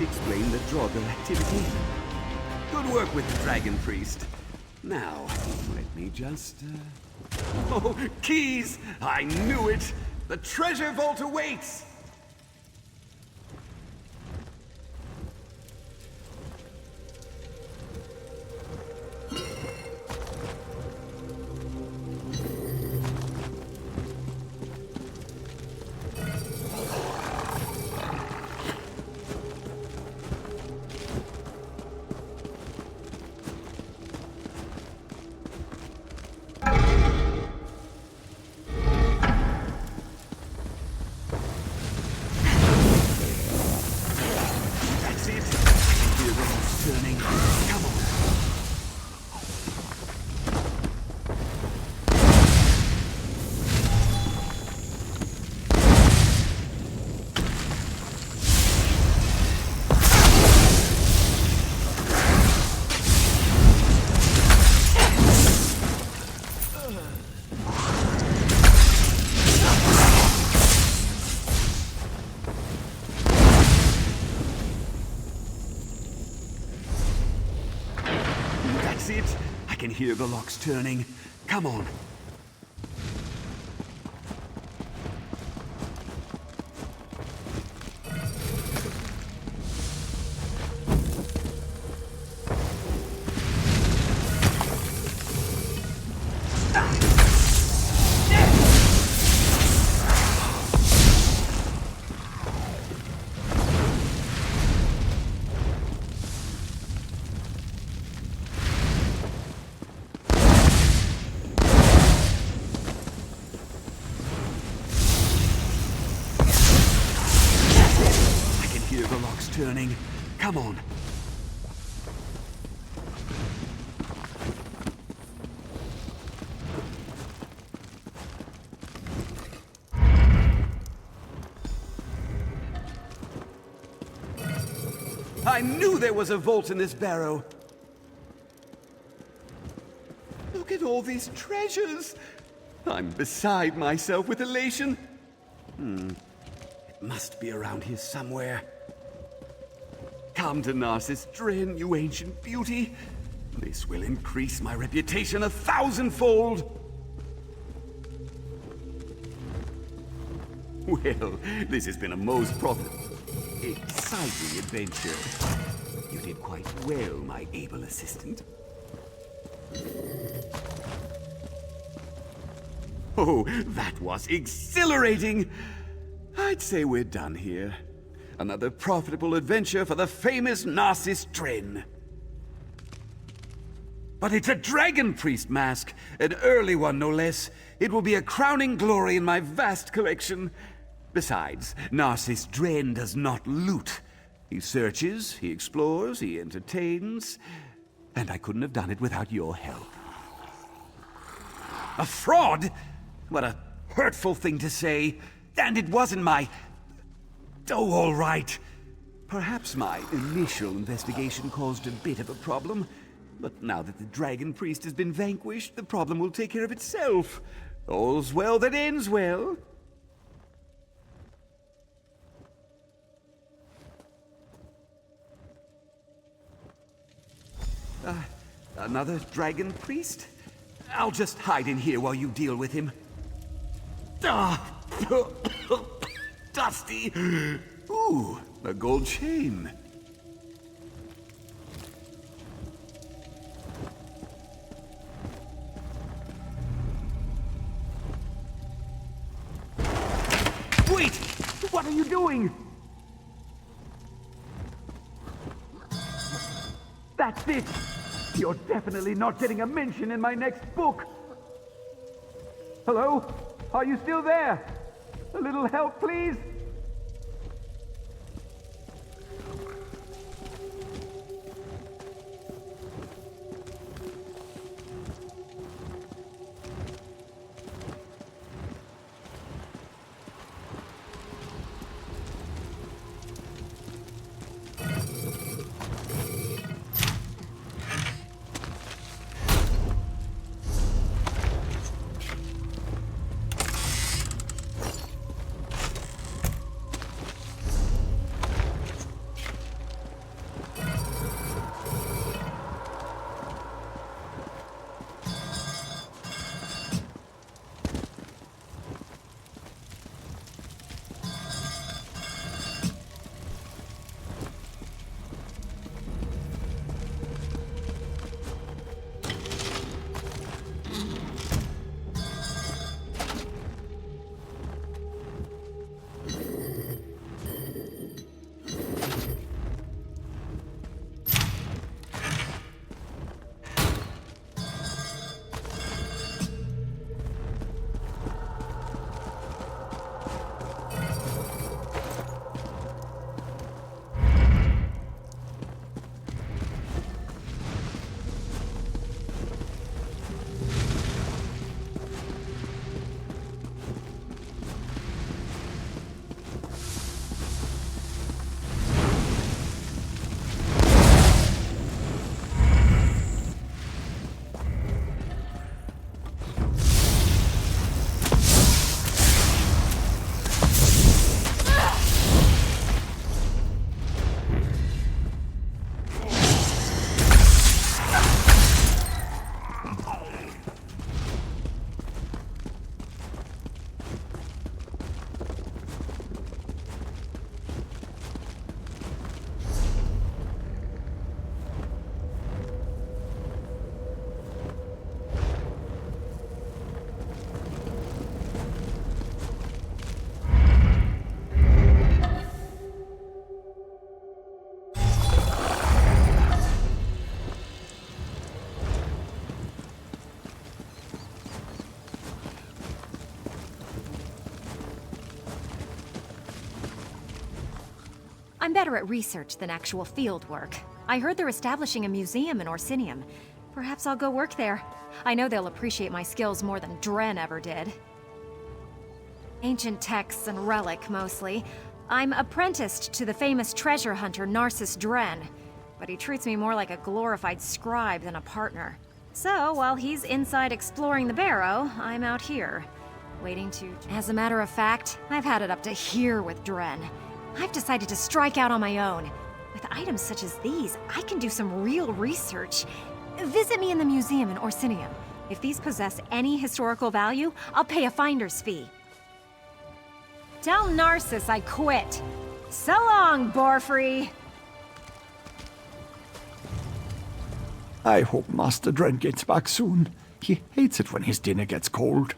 Explain the Draugr activity. Good work with the Dragon Priest. Now, let me just... Oh, keys! I knew it! The treasure vault awaits! hear the locks turning. Come on. Turning. Come on. I knew there was a vault in this barrow. Look at all these treasures. I'm beside myself with elation. It must be around here somewhere. Come to Narcissus Dren, you ancient beauty. This will increase my reputation 1,000-fold. Well, this has been a most exciting adventure. You did quite well, my able assistant. Oh, that was exhilarating! I'd say we're done here. Another profitable adventure for the famous Narcissus Dren. But it's a dragon priest mask, an early one no less. It will be a crowning glory in my vast collection. Besides, Narcissus Dren does not loot. He searches, he explores, he entertains, and I couldn't have done it without your help. A fraud? What a hurtful thing to say. And it wasn't my... Oh, all right. Perhaps my initial investigation caused a bit of a problem, but now that the Dragon Priest has been vanquished, the problem will take care of itself. All's well that ends well. Another Dragon Priest? I'll just hide in here while you deal with him. Dusty! Ooh, a gold chain. Wait! What are you doing? That's it! You're definitely not getting a mention in my next book! Hello? Are you still there? A little help, please? I'm better at research than actual field work. I heard they're establishing a museum in Orsinium. Perhaps I'll go work there. I know they'll appreciate my skills more than Dren ever did. Ancient texts and relic, mostly. I'm apprenticed to the famous treasure hunter Narcissus Dren, but he treats me more like a glorified scribe than a partner. So, while he's inside exploring the barrow, I'm out here, waiting to... As a matter of fact, I've had it up to here with Dren. I've decided to strike out on my own. With items such as these, I can do some real research. Visit me in the museum in Orsinium. If these possess any historical value, I'll pay a finder's fee. Tell Narcissus I quit. So long, Borfrey! I hope Master Dren gets back soon. He hates it when his dinner gets cold.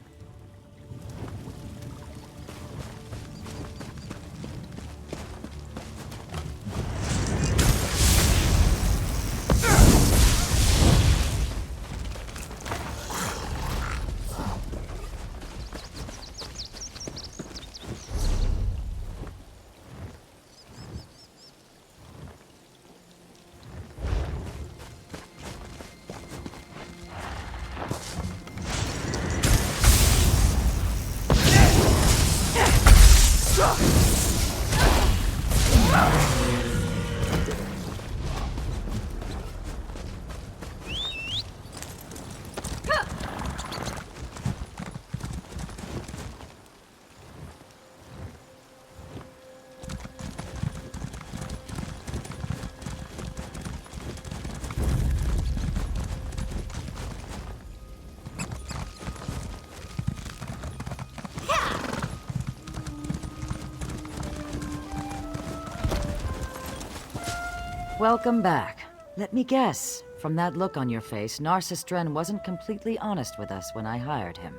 Welcome back. Let me guess. From that look on your face, Narcissus Dren wasn't completely honest with us when I hired him.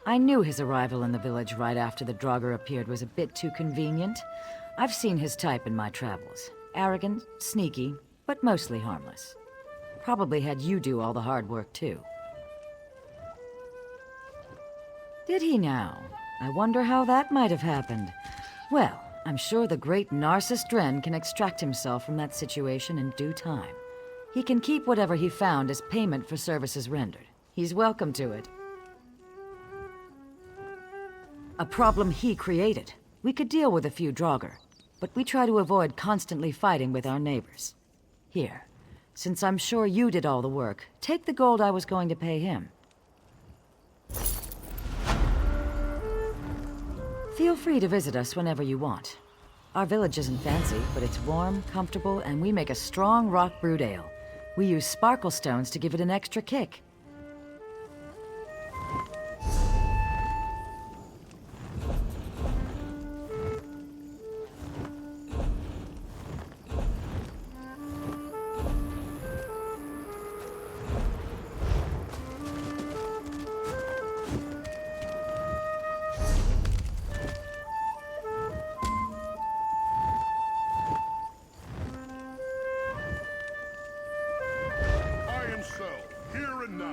I knew his arrival in the village right after the Draugr appeared was a bit too convenient. I've seen his type in my travels. Arrogant, sneaky, but mostly harmless. Probably had you do all the hard work, too. Did he now? I wonder how that might have happened. Well, I'm sure the great Narcissus Dren can extract himself from that situation in due time. He can keep whatever he found as payment for services rendered. He's welcome to it. A problem he created. We could deal with a few Draugr, but we try to avoid constantly fighting with our neighbors. Here, since I'm sure you did all the work, take the gold I was going to pay him. Feel free to visit us whenever you want. Our village isn't fancy, but it's warm, comfortable, and we make a strong rock brewed ale. We use sparkle stones to give it an extra kick. Here and now.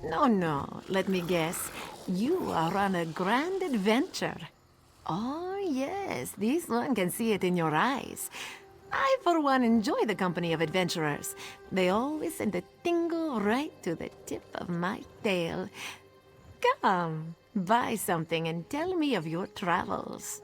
No. Let me guess. You are on a grand adventure. Oh, yes. This one can see it in your eyes. I, for one, enjoy the company of adventurers. They always send a tingle right to the tip of my tail. Come, buy something and tell me of your travels.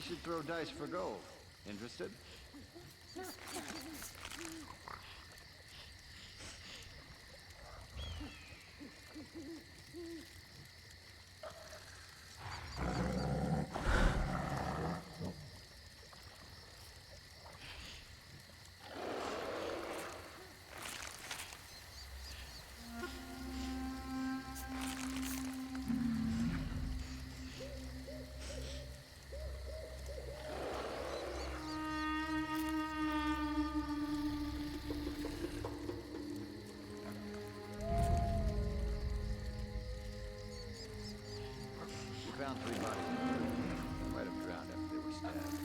should throw dice for gold. Interested? Found 3 bodies. Might have drowned after they were stabbed.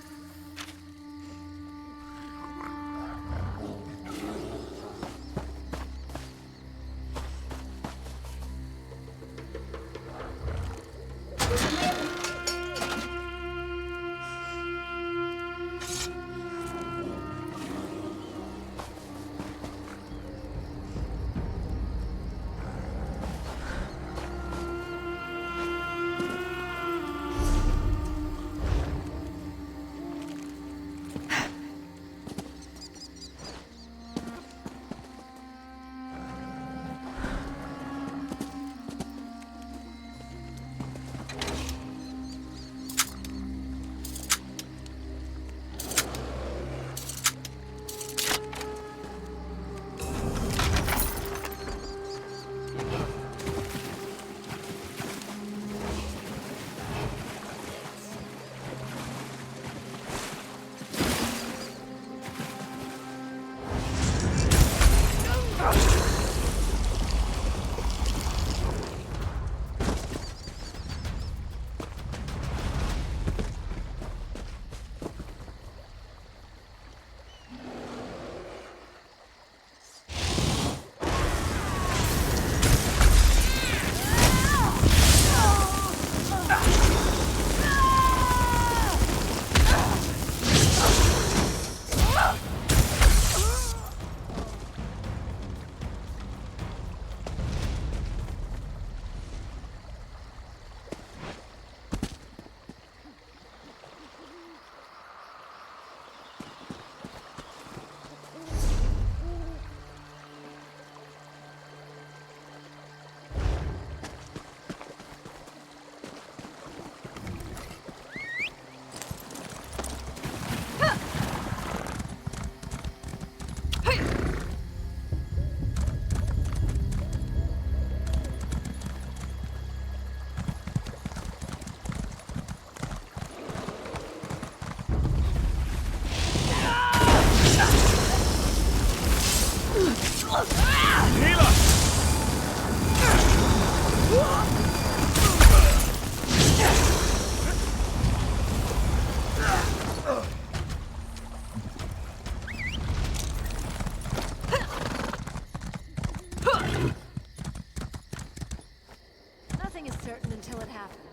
Nothing is certain until it happens.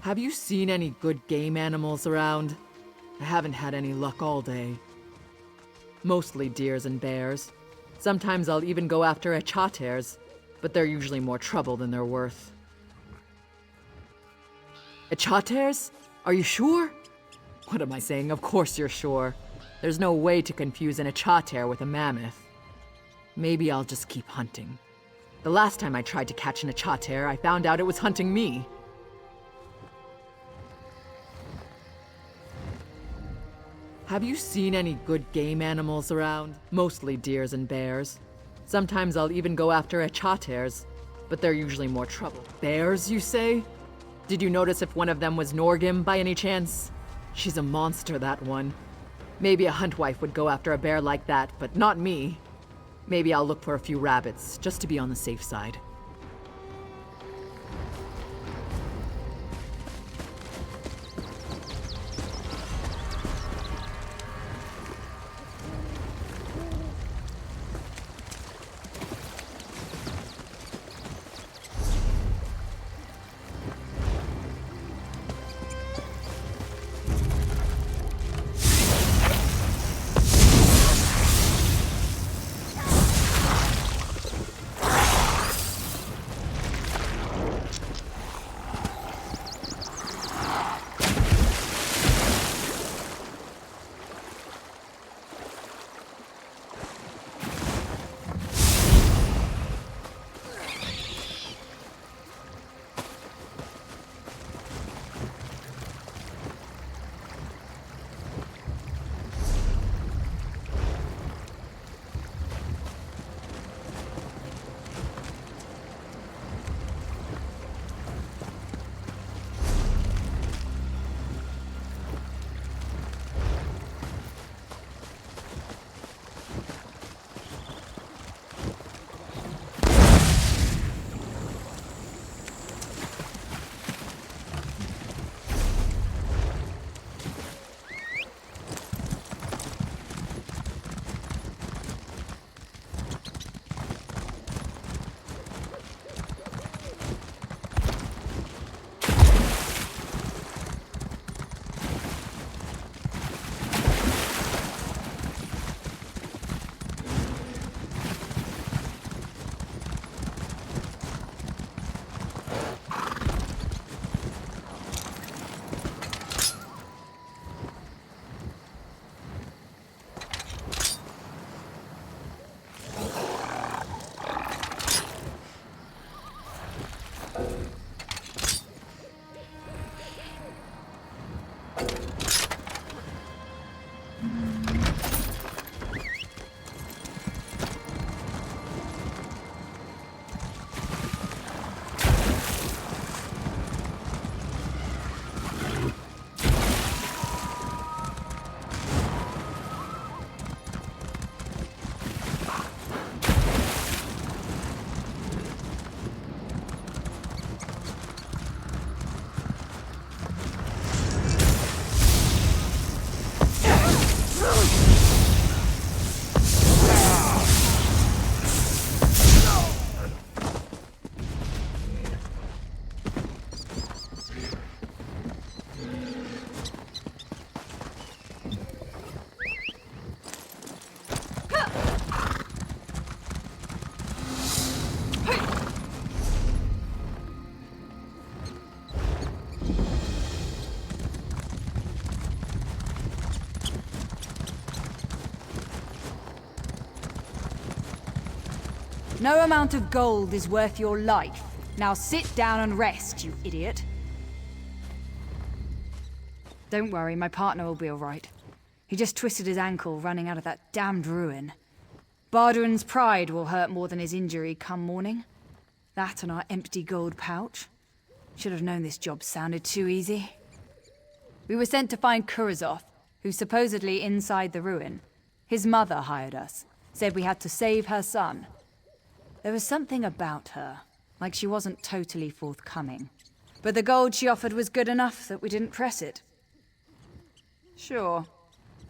Have you seen any good game animals around? I haven't had any luck all day. Mostly deers and bears. Sometimes I'll even go after echoters, but they're usually more trouble than they're worth. Echoters? Are you sure? What am I saying? Of course you're sure. There's no way to confuse an echoter with a mammoth. Maybe I'll just keep hunting. The last time I tried to catch an echoter, I found out it was hunting me. Have you seen any good game animals around? Mostly deers and bears. Sometimes I'll even go after echoters, but they're usually more trouble. Bears, you say? Did you notice if one of them was Norgim by any chance? She's a monster, that one. Maybe a hunt wife would go after a bear like that, but not me. Maybe I'll look for a few rabbits, just to be on the safe side. No amount of gold is worth your life. Now sit down and rest, you idiot. Don't worry, my partner will be alright. He just twisted his ankle running out of that damned ruin. Barduin's pride will hurt more than his injury come morning. That and our empty gold pouch. Should have known this job sounded too easy. We were sent to find Kurazov, who's supposedly inside the ruin. His mother hired us, said we had to save her son. There was something about her, like she wasn't totally forthcoming. But the gold she offered was good enough that we didn't press it. Sure.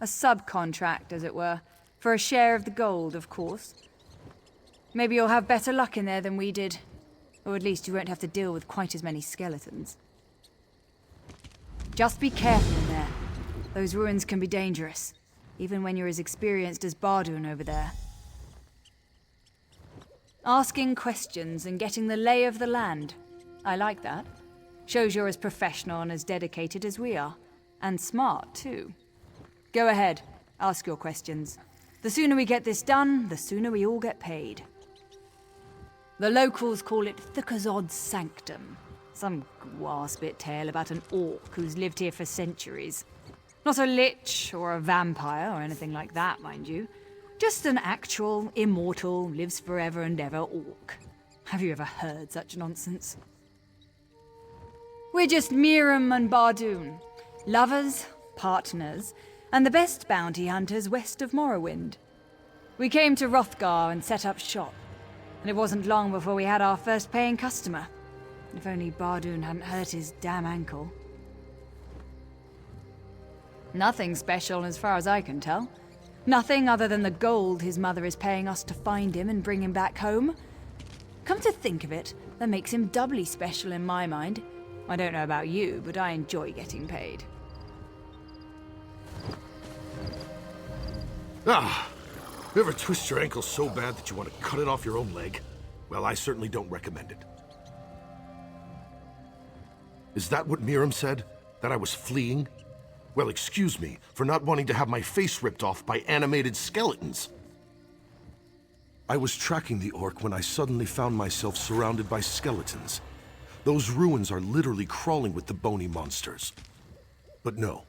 A subcontract, as it were, for a share of the gold, of course. Maybe you'll have better luck in there than we did. Or at least you won't have to deal with quite as many skeletons. Just be careful in there. Those ruins can be dangerous, even when you're as experienced as Bardun over there. Asking questions and getting the lay of the land. I like that. Shows you're as professional and as dedicated as we are. And smart, too. Go ahead, ask your questions. The sooner we get this done, the sooner we all get paid. The locals call it Thukazod's Sanctum. Some gwaspit tale about an orc who's lived here for centuries. Not a lich or a vampire or anything like that, mind you. Just an actual, immortal, lives forever and ever orc. Have you ever heard such nonsense? We're just Miram and Bardun. Lovers, partners, and the best bounty hunters west of Morrowind. We came to Hrothgar and set up shop, and it wasn't long before we had our first paying customer. If only Bardun hadn't hurt his damn ankle. Nothing special as far as I can tell. Nothing other than the gold his mother is paying us to find him and bring him back home. Come to think of it, that makes him doubly special in my mind. I don't know about you, but I enjoy getting paid. Ah! You ever twist your ankle so bad that you want to cut it off your own leg? Well, I certainly don't recommend it. Is that what Miram said? That I was fleeing? Well, excuse me for not wanting to have my face ripped off by animated skeletons. I was tracking the orc when I suddenly found myself surrounded by skeletons. Those ruins are literally crawling with the bony monsters. But no,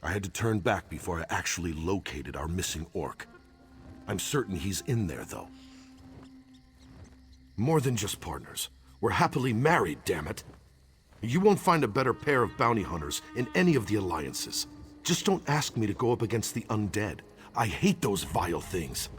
I had to turn back before I actually located our missing orc. I'm certain he's in there, though. More than just partners. We're happily married, damn it. You won't find a better pair of bounty hunters in any of the alliances. Just don't ask me to go up against the undead. I hate those vile things.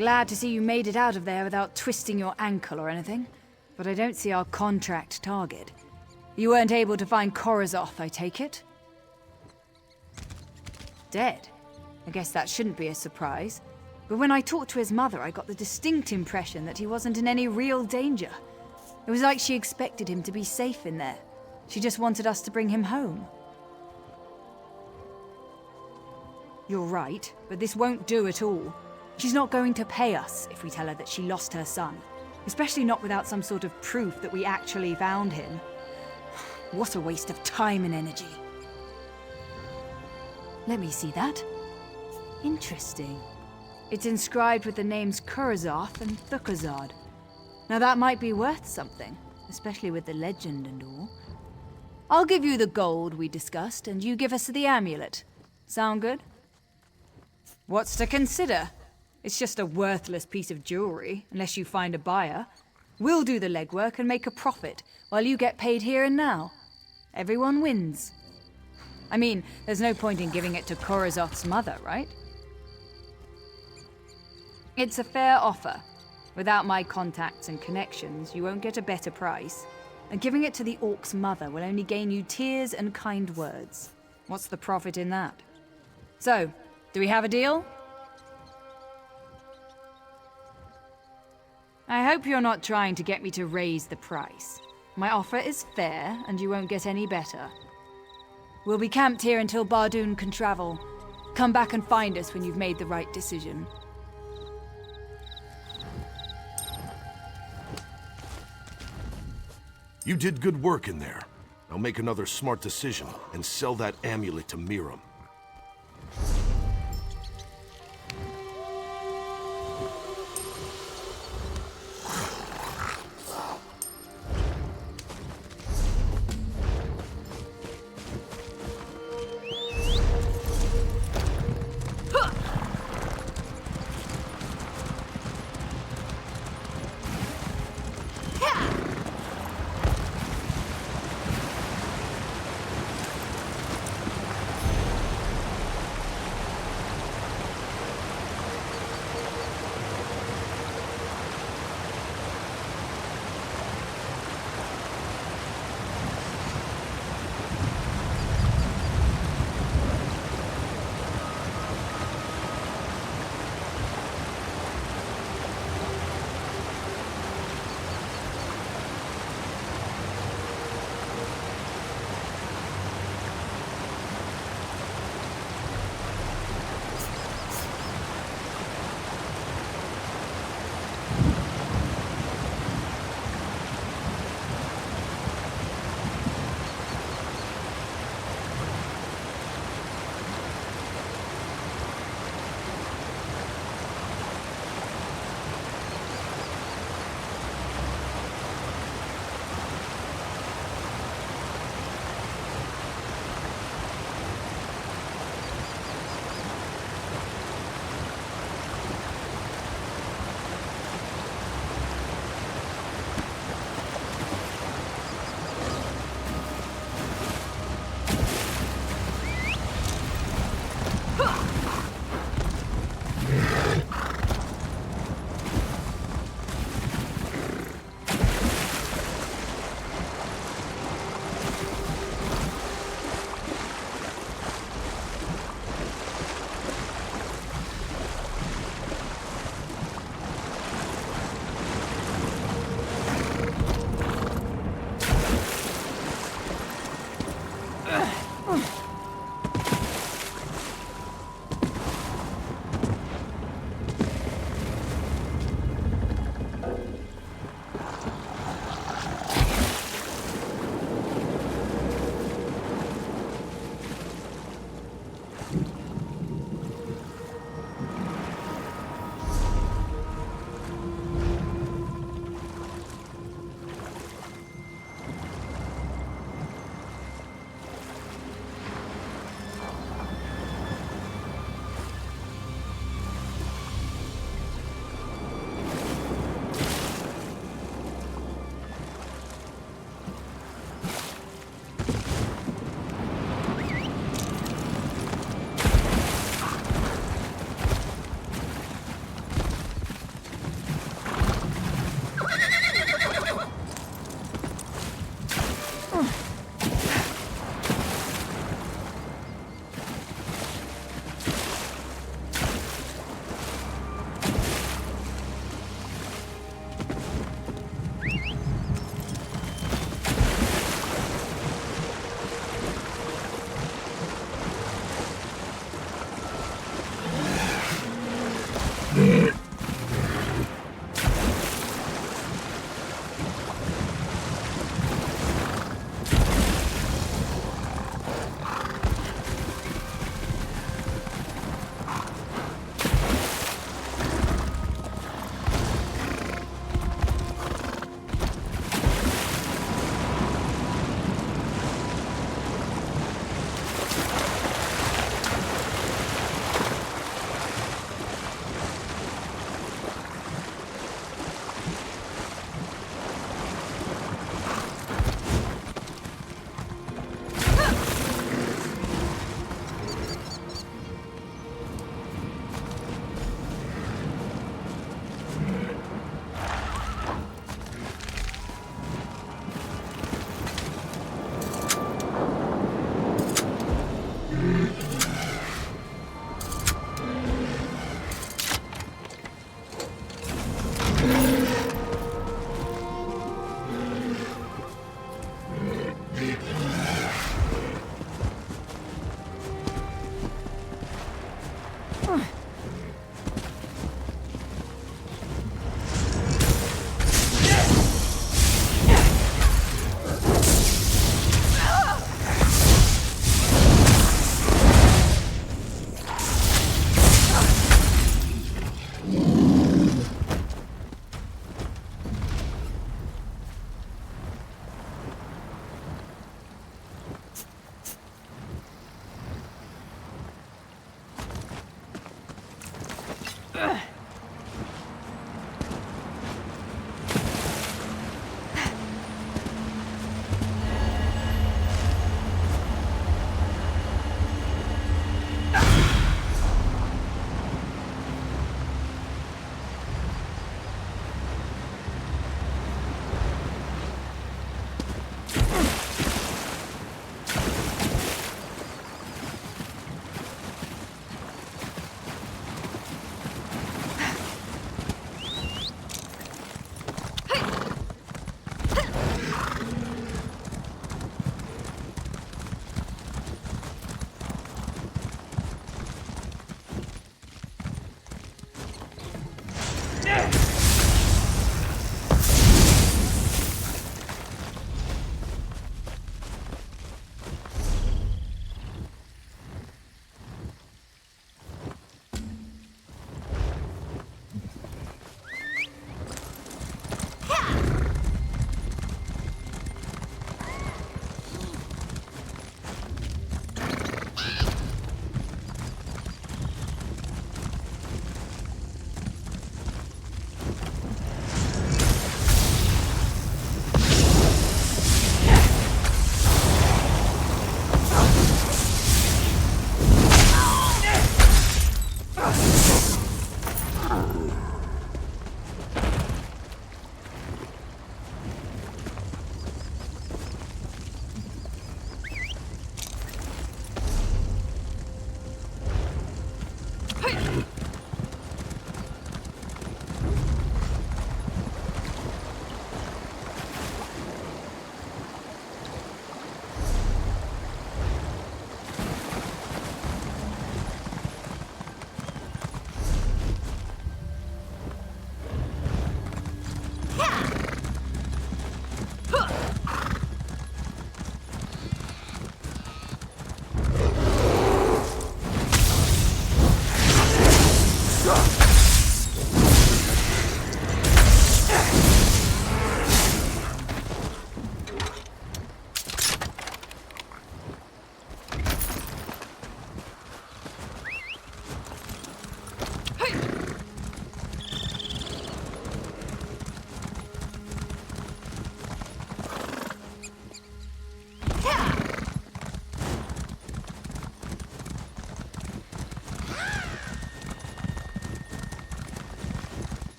Glad to see you made it out of there without twisting your ankle or anything. But I don't see our contract target. You weren't able to find Korozoth, I take it? Dead? I guess that shouldn't be a surprise. But when I talked to his mother, I got the distinct impression that he wasn't in any real danger. It was like she expected him to be safe in there. She just wanted us to bring him home. You're right, but this won't do at all. She's not going to pay us if we tell her that she lost her son. Especially not without some sort of proof that we actually found him. What a waste of time and energy. Let me see that. Interesting. It's inscribed with the names Korozoth and Thukazard. Now that might be worth something, especially with the legend and all. I'll give you the gold we discussed, and you give us the amulet. Sound good? What's to consider? It's just a worthless piece of jewelry, unless you find a buyer. We'll do the legwork and make a profit, while you get paid here and now. Everyone wins. I mean, there's no point in giving it to Korozoth's mother, right? It's a fair offer. Without my contacts and connections, you won't get a better price. And giving it to the orc's mother will only gain you tears and kind words. What's the profit in that? So, do we have a deal? I hope you're not trying to get me to raise the price. My offer is fair, and you won't get any better. We'll be camped here until Bardoon can travel. Come back and find us when you've made the right decision. You did good work in there. Now make another smart decision and sell that amulet to Miram.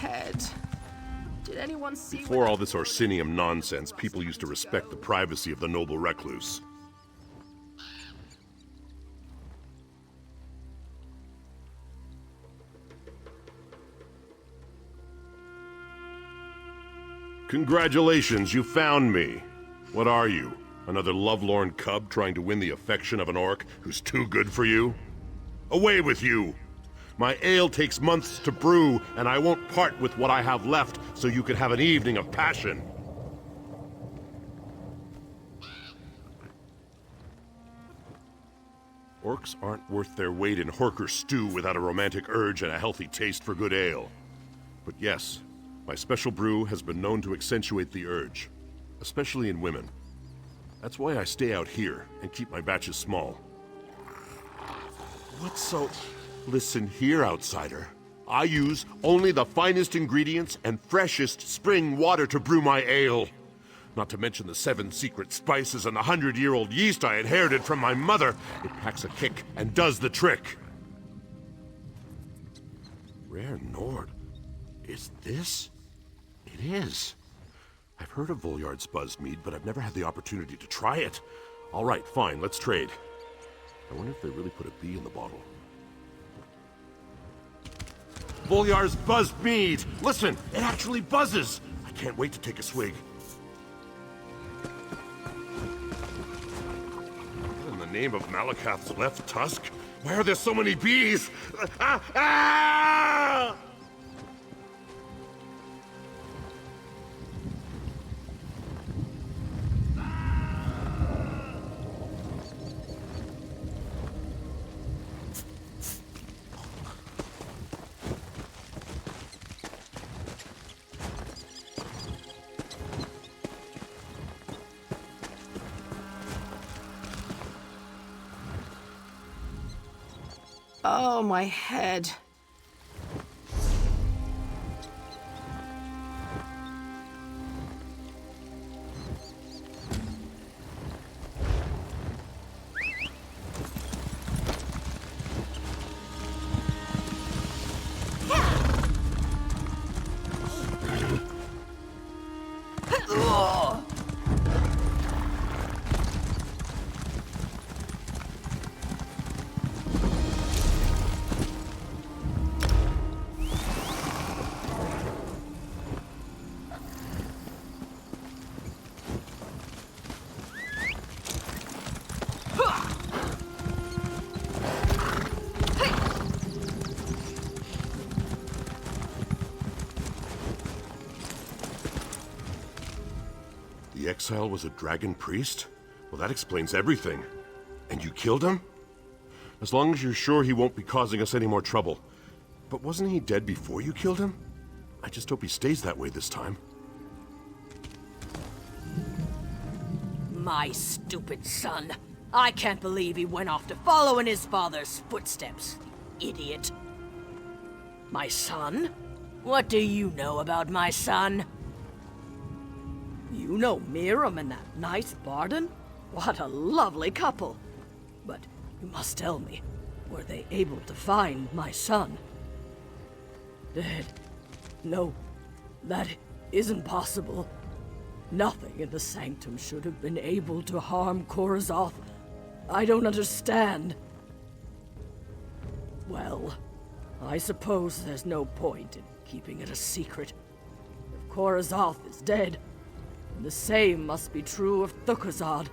head. Did anyone see Before all this Orsinium nonsense, people used to respect the privacy of the noble recluse. Congratulations, you found me. What are you? Another lovelorn cub trying to win the affection of an orc who's too good for you? Away with you! My ale takes months to brew, and I won't part with what I have left so you can have an evening of passion. Orcs aren't worth their weight in Horker stew without a romantic urge and a healthy taste for good ale. But yes, my special brew has been known to accentuate the urge, especially in women. That's why I stay out here and keep my batches small. What's so... Listen here, outsider. I use only the finest ingredients and freshest spring water to brew my ale. Not to mention the 7 secret spices and the 100-year-old yeast I inherited from my mother. It packs a kick and does the trick. Rare Nord. Is this? It is. I've heard of Volyard's buzzed mead, but I've never had the opportunity to try it. All right, fine, let's trade. I wonder if they really put a bee in the bottle. Volyar's buzzed mead! Listen, it actually buzzes! I can't wait to take a swig. What in the name of Malakath's left tusk? Why are there so many bees? Ah! Ah! Oh, my head. The exile was a dragon priest? Well, that explains everything. And you killed him? As long as you're sure he won't be causing us any more trouble. But wasn't he dead before you killed him? I just hope he stays that way this time. My stupid son. I can't believe he went off to follow in his father's footsteps. Idiot. My son? What do you know about my son? You know Miriam and that nice Barden? What a lovely couple. But you must tell me, were they able to find my son? Dead? No, that isn't possible. Nothing in the Sanctum should have been able to harm Korazoth. I don't understand. Well, I suppose there's no point in keeping it a secret. If Korazoth is dead, the same must be true of Thukazad.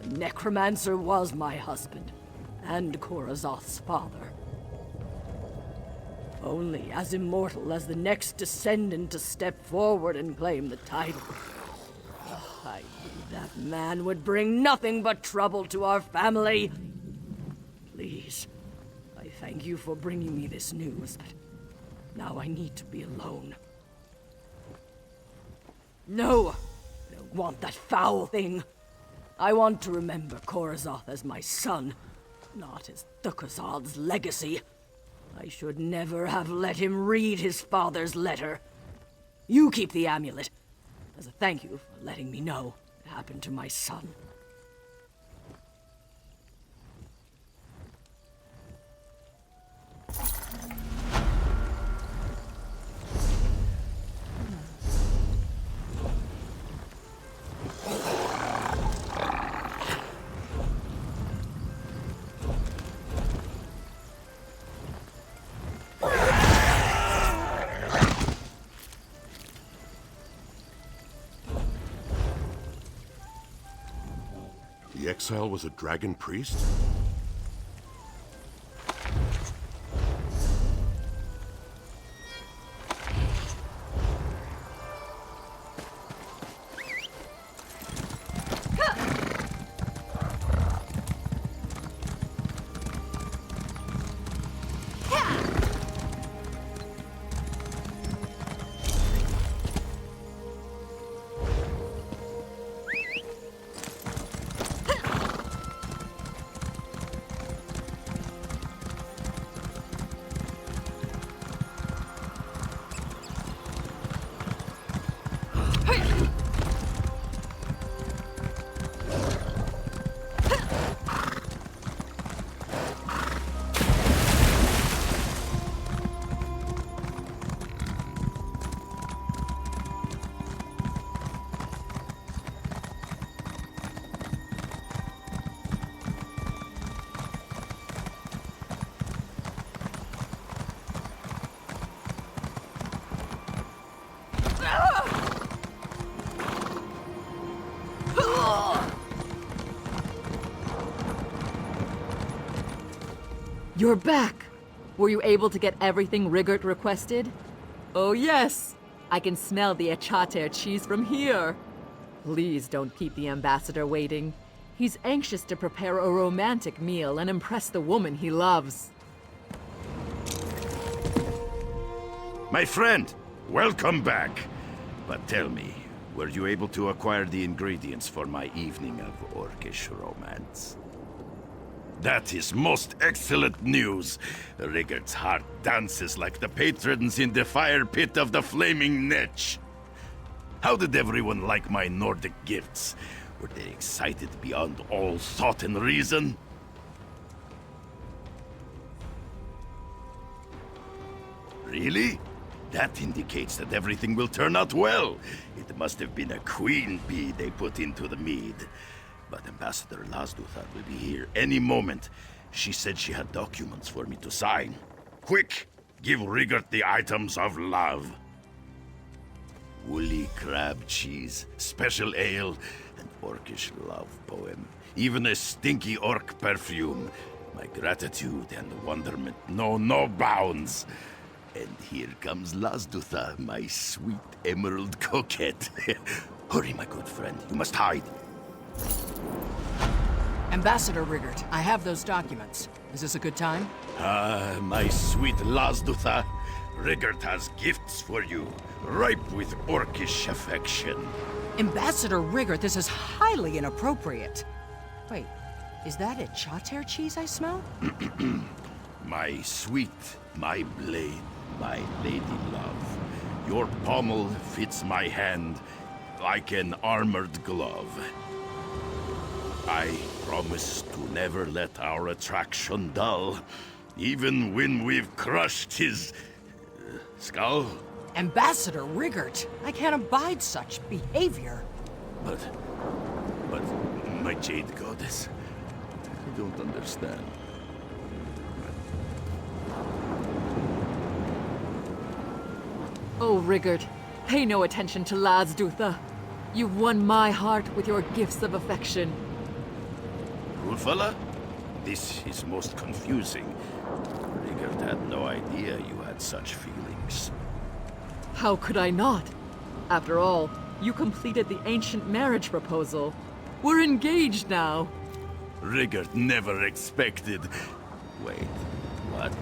The necromancer was my husband, and Korazoth's father. Only as immortal as the next descendant to step forward and claim the title. I knew that man would bring nothing but trouble to our family. Please, I thank you for bringing me this news, but now I need to be alone. No! I don't want that foul thing. I want to remember Korazoth as my son, not as Thukazad's legacy. I should never have let him read his father's letter. You keep the amulet, as a thank you for letting me know what happened to my son. exile was a dragon priest? You're back! Were you able to get everything Rigert requested? Oh yes! I can smell the Echater cheese from here. Please don't keep the ambassador waiting. He's anxious to prepare a romantic meal and impress the woman he loves. My friend, welcome back. But tell me, were you able to acquire the ingredients for my evening of orcish romance? That is most excellent news. Rigert's heart dances like the patrons in the fire pit of the Flaming Netch. How did everyone like my Nordic gifts? Were they excited beyond all thought and reason? Really? That indicates that everything will turn out well. It must have been a queen bee they put into the mead. But Ambassador Lazduthar will be here any moment. She said she had documents for me to sign. Quick, give Rigert the items of love. Woolly crab cheese, special ale, an orcish love poem. Even a stinky orc perfume. My gratitude and wonderment know no bounds. And here comes Lazduthar, my sweet emerald coquette. Hurry, my good friend, you must hide. Ambassador Rigert, I have those documents. Is this a good time? Ah, my sweet Lazduthar. Rigert has gifts for you, ripe with orcish affection. Ambassador Rigert, this is highly inappropriate. Wait, is that a Echater cheese I smell? My sweet, my blade, my lady love. Your pommel fits my hand like an armored glove. I promise to never let our attraction dull, even when we've crushed his skull. Ambassador Rigert, I can't abide such behavior. But, my jade goddess, I don't understand. Oh, Rigert, pay no attention to Lazduthar. You've won my heart with your gifts of affection. Rulfella? This is most confusing. Rigert had no idea you had such feelings. How could I not? After all, you completed the ancient marriage proposal. We're engaged now. Rigert never expected... Wait, what?